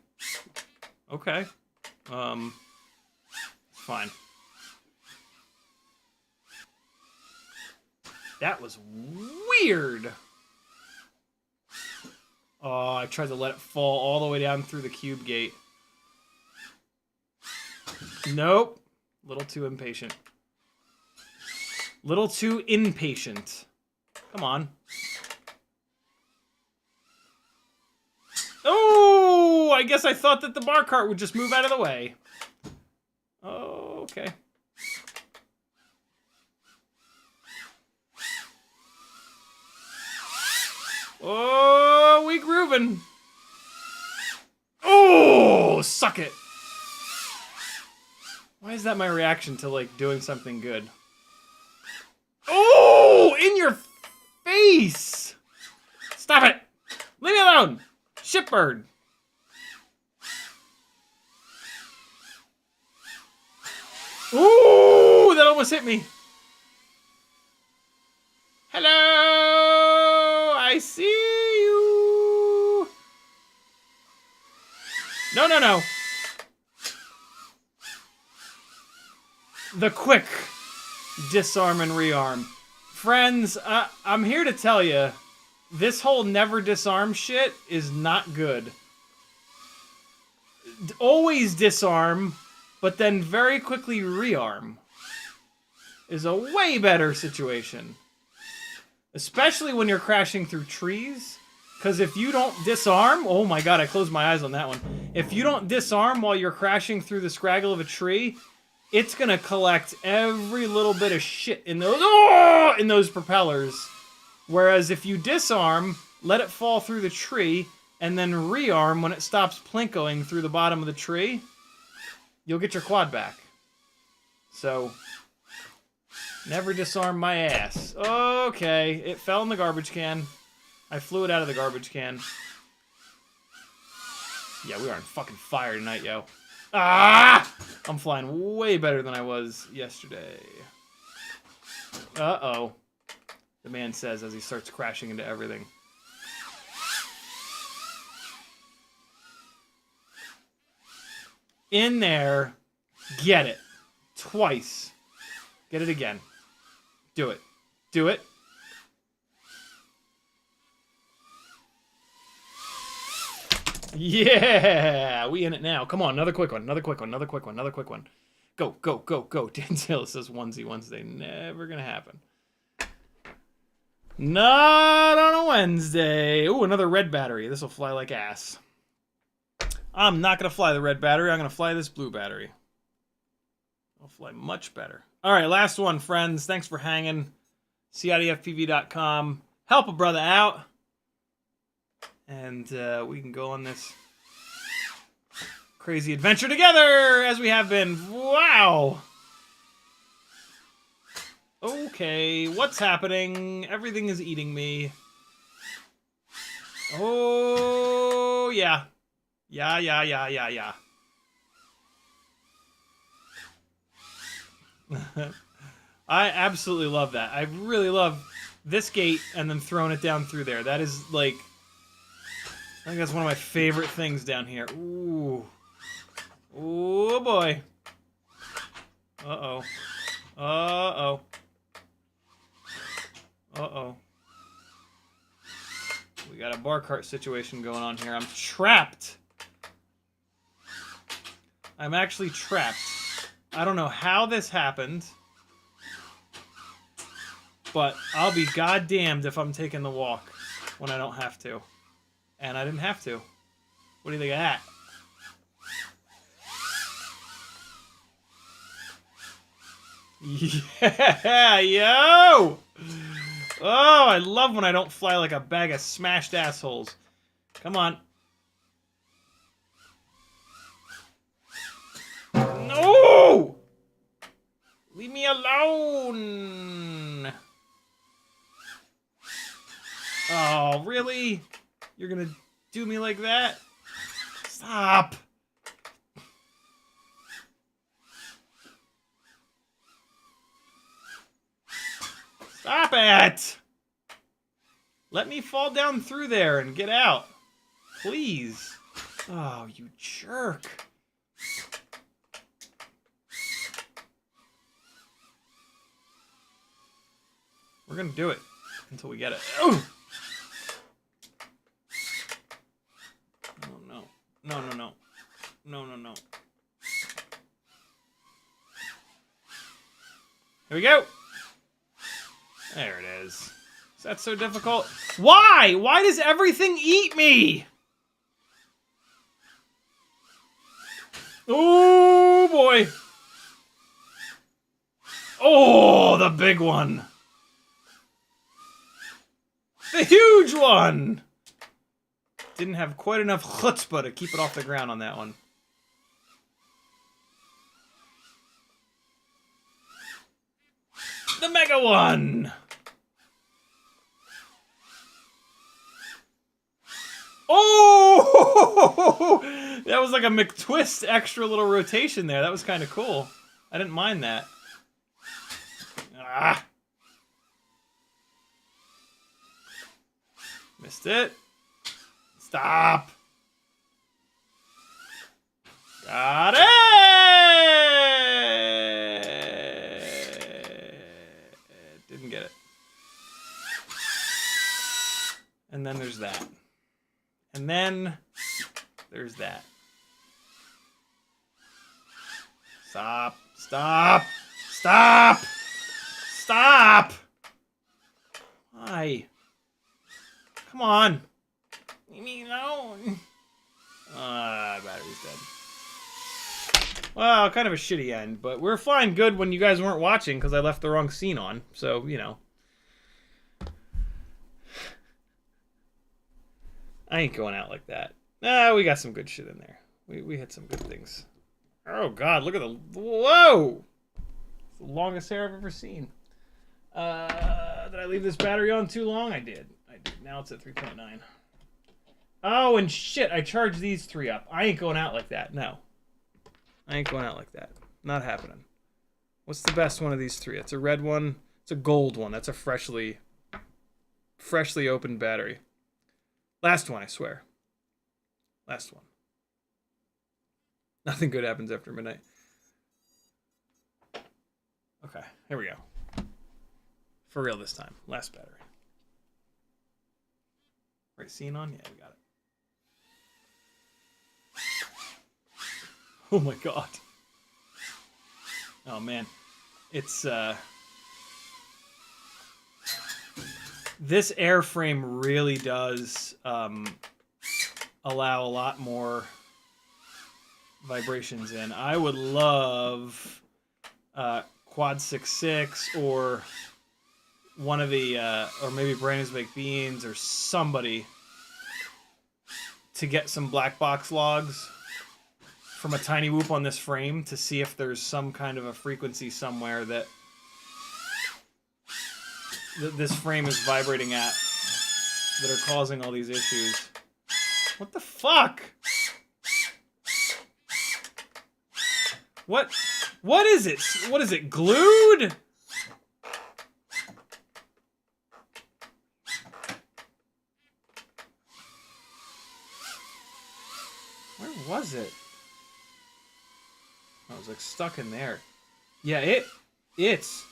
Okay. Fine. That was weird. Oh, I tried to let it fall all the way down through the cube gate. Nope. Little too impatient. Little too impatient. Come on. Oh, I guess I thought that the bar cart would just move out of the way. Oh, okay. Oh, we grooving. Oh, suck it. Why is that my reaction to, like, doing something good? Oh, in your face. Stop it. Leave me alone. Shipbird. Ooh, that almost hit me. Hello, I see you. No, no, no. The quick disarm and rearm. Friends, I'm here to tell you, this whole never disarm shit is not good. Always disarm, but then very quickly rearm is a way better situation. Especially when you're crashing through trees. Because if you don't disarm... Oh my god, I closed my eyes on that one. If you don't disarm while you're crashing through the scraggle of a tree, it's going to collect every little bit of shit in those propellers. Whereas if you disarm, let it fall through the tree, and then rearm when it stops plinkoing through the bottom of the tree, you'll get your quad back. So... never disarm my ass. Okay, it fell in the garbage can. I flew it out of the garbage can. Yeah, we are on fucking fire tonight, yo. Ah! I'm flying way better than I was yesterday. Uh-oh. The man says as he starts crashing into everything. In there. Get it. Twice. Get it again. Do it. Do it. Yeah! We in it now. Come on, another quick one. Another quick one. Another quick one. Another quick one. Go, go, go, go. Dan Taylor says onesie Wednesday. Never gonna happen. Not on a Wednesday. Ooh, another red battery. This will fly like ass. I'm not gonna fly the red battery. I'm gonna fly this blue battery. I'll fly much better. All right, last one, friends. Thanks for hanging. CiottiFPV.com. Help a brother out. And we can go on this crazy adventure together, as we have been. Wow. Okay, what's happening? Everything is eating me. Oh, yeah. Yeah. I absolutely love that. I really love this gate and then throwing it down through there. That is, like... I think that's one of my favorite things down here. Ooh. Oh, boy. Uh-oh. Uh-oh. Uh-oh. We got a bar cart situation going on here. I'm trapped. I'm actually trapped. I don't know how this happened. But I'll be goddamned if I'm taking the walk when I don't have to. And I didn't have to. What do you think of that? Yeah, yo! Oh, I love when I don't fly like a bag of smashed assholes. Come on. No! Leave me alone! Oh, really? You're gonna do me like that? Stop! Stop it! Let me fall down through there and get out. Please. Oh, you jerk. We're gonna do it until we get it. Oh! No. No. Here we go. There it is. Is that so difficult? Why? Why does everything eat me? Oh, boy. Oh, the big one. The huge one. Didn't have quite enough chutzpah to keep it off the ground on that one. The mega one. Oh! That was like a McTwist extra little rotation there. That was kind of cool. I didn't mind that. Ah. Missed it. Stop. Got it! Didn't get it. And then there's that. And then there's that. Stop. Stop. Stop. Stop. Why? Come on. Leave me alone. Battery's dead. Well, kind of a shitty end, but we're flying good when you guys weren't watching because I left the wrong scene on. So, you know. I ain't going out like that. Nah, we got some good shit in there. We hit some good things. Oh, God, look at the... Whoa! It's the longest hair I've ever seen. Did I leave this battery on too long? I did. Now it's at 3.9. Oh, and shit, I charged these 3 up. I ain't going out like that. No. I ain't going out like that. Not happening. What's the best one of these 3? It's a red one. It's a gold one. That's a freshly opened battery. Last one, I swear. Last one. Nothing good happens after midnight. Okay, here we go. For real this time. Last battery. Right scene on? Yeah, we got it. Oh my god. Oh man. It's this airframe really does allow a lot more vibrations in. I would love Quad 6.6 or one of the or maybe Brandon's Baked Beans or somebody to get some black box logs from a tiny whoop on this frame to see if there's some kind of a frequency somewhere that this frame is vibrating at that are causing all these issues. What the fuck? What is it? What is it? Glued? Where was it? I was like stuck in there. Yeah, it's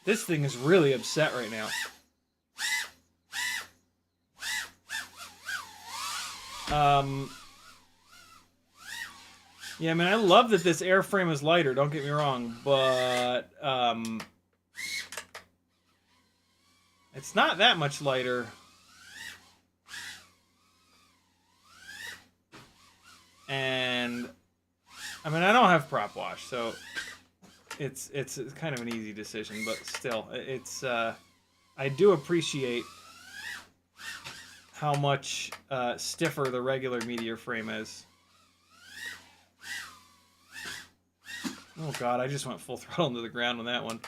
this thing is really upset right now. Yeah, I mean, I love that this airframe is lighter, don't get me wrong, but it's not that much lighter. And I mean, I don't have prop wash, so it's kind of an easy decision, but still, it's I do appreciate how much stiffer the regular Meteor frame is. Oh god, I just went full throttle into the ground on that one.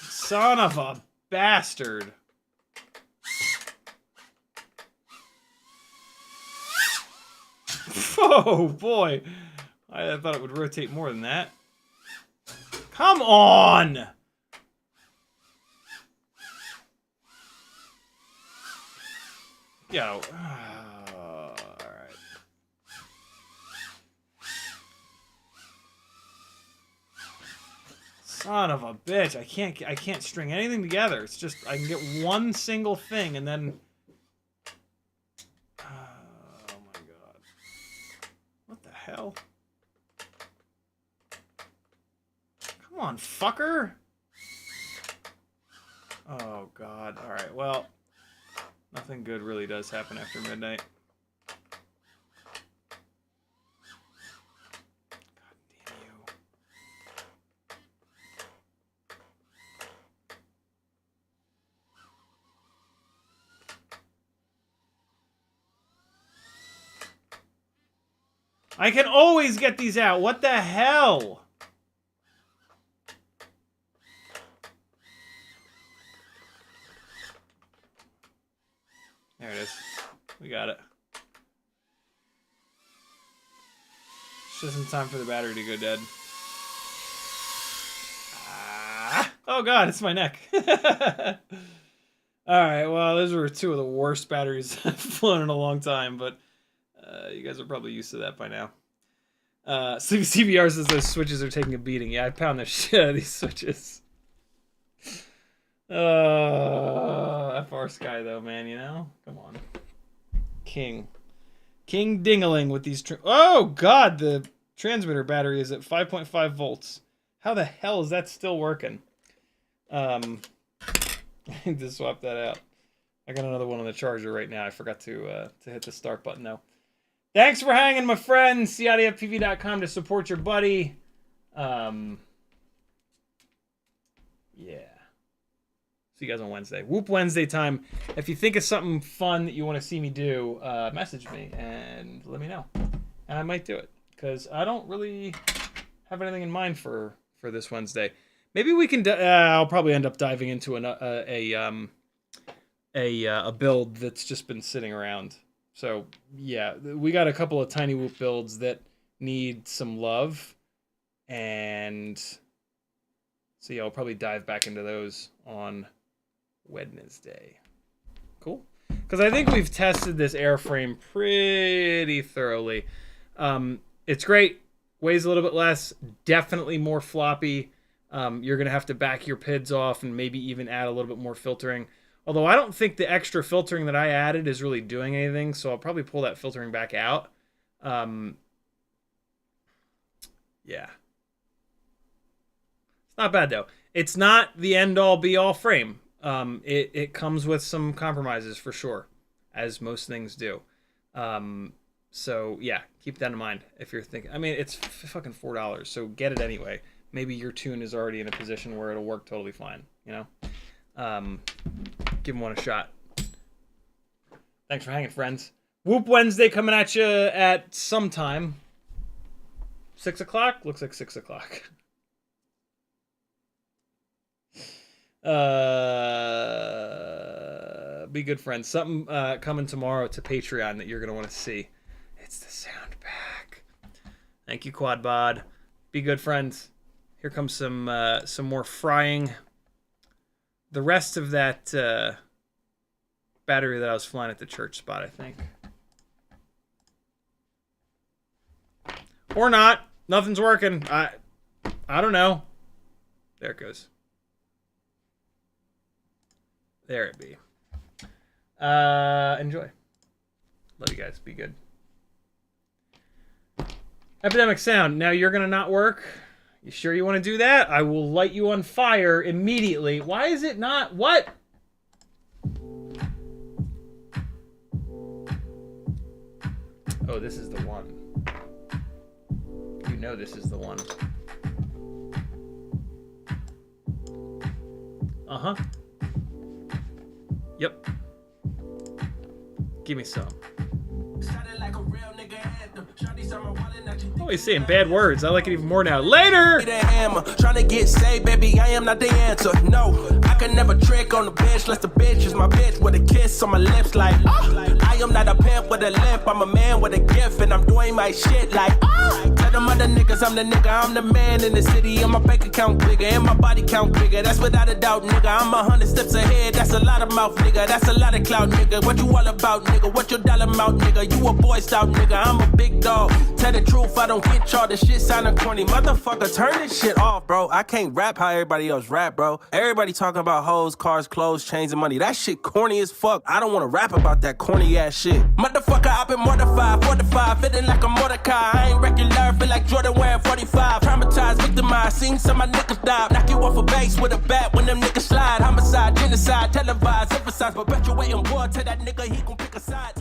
Son of a bastard. Oh boy. I thought it would rotate more than that. Come on! Yo. Alright. Son of a bitch. I can't string anything together. It's just I can get one single thing and then oh my god. What the hell? Come on, fucker. Oh god. Alright, well, nothing good really does happen after midnight. God damn you. I can always get these out. What the hell? There it is. We got it. Just in time for the battery to go dead. Ah. Oh god, it's my neck. Alright, well, those were 2 of the worst batteries I've flown in a long time, but you guys are probably used to that by now. CBR says those switches are taking a beating. Yeah, I pound the shit out of these switches. FR Sky though, man, you know? Come on. King Dingaling with these... Oh, God, the transmitter battery is at 5.5 volts. How the hell is that still working? I need to swap that out. I got another one on the charger right now. I forgot to hit the start button, though. Thanks for hanging, my friend. CiottiFPV.com to support your buddy. Yeah. See you guys on Wednesday. Whoop Wednesday time. If you think of something fun that you want to see me do, message me and let me know. And I might do it. Because I don't really have anything in mind for this Wednesday. Maybe we can... I'll probably end up diving into a build that's just been sitting around. So, yeah, we got a couple of tiny whoop builds that need some love. And so, yeah, I'll probably dive back into those on Wednesday. Cool. Because I think we've tested this airframe pretty thoroughly. It's great. Weighs a little bit less. Definitely more floppy. You're going to have to back your PIDs off and maybe even add a little bit more filtering. Although I don't think the extra filtering that I added is really doing anything, so I'll probably pull that filtering back out. Yeah. It's not bad, though. It's not the end-all, be-all frame. It comes with some compromises, for sure, as most things do. So, yeah, keep that in mind if you're thinking. I mean, it's fucking $4, so get it anyway. Maybe your tune is already in a position where it'll work totally fine, you know? Give them one a shot. Thanks for hanging, friends. Whoop Wednesday coming at you at some time. 6 o'clock? Looks like 6 o'clock. Be good friends. Something coming tomorrow to Patreon that you're going to want to see. It's the sound pack. Thank you, Quadbod. Be good friends. Here comes some more frying. The rest of that battery that I was flying at the church spot, I think. Or not. Nothing's working. I don't know. There it goes. There it be. Enjoy. Love you guys. Be good. Epidemic sound. Now you're going to not work? You sure you want to do that? I will light you on fire immediately. Why is it not? What? Oh, this is the one. You know this is the one. Uh-huh. Yep. Give me some. Oh, he's saying bad words. I like it even more now. Later! Trying to get saved, baby, I am not the answer. No, I can never trick on the bitch unless the bitch is my bitch with a kiss on my lips like, I am not a pimp with a limp. I'm a man with a gift and I'm doing my shit like, tell them other niggas I'm the nigga. I'm the man in the city and my bank account bigger and my body count bigger. That's without a doubt, nigga. I'm 100 steps ahead. That's a lot of mouth, nigga. That's a lot of clout, nigga. What you all about, nigga? What your dollar amount, nigga? You a boy scout, nigga. I'm a big dog. Tell the truth, I don't get y'all. This shit sounding corny. Motherfucker, turn this shit off, bro. I can't rap how everybody else rap, bro. Everybody talking about hoes, cars, clothes, chains, and money. That shit corny as fuck. I don't want to rap about that corny ass shit. Motherfucker, I've been mortified, fortified, feeling like a Mordecai. I ain't regular, feel like Jordan wearing 45. Traumatized, victimized, seen some of my niggas die. Knock you off a base with a bat when them niggas slide. Homicide, genocide, televised, emphasize, perpetuating war. Tell that nigga he gon' pick a side.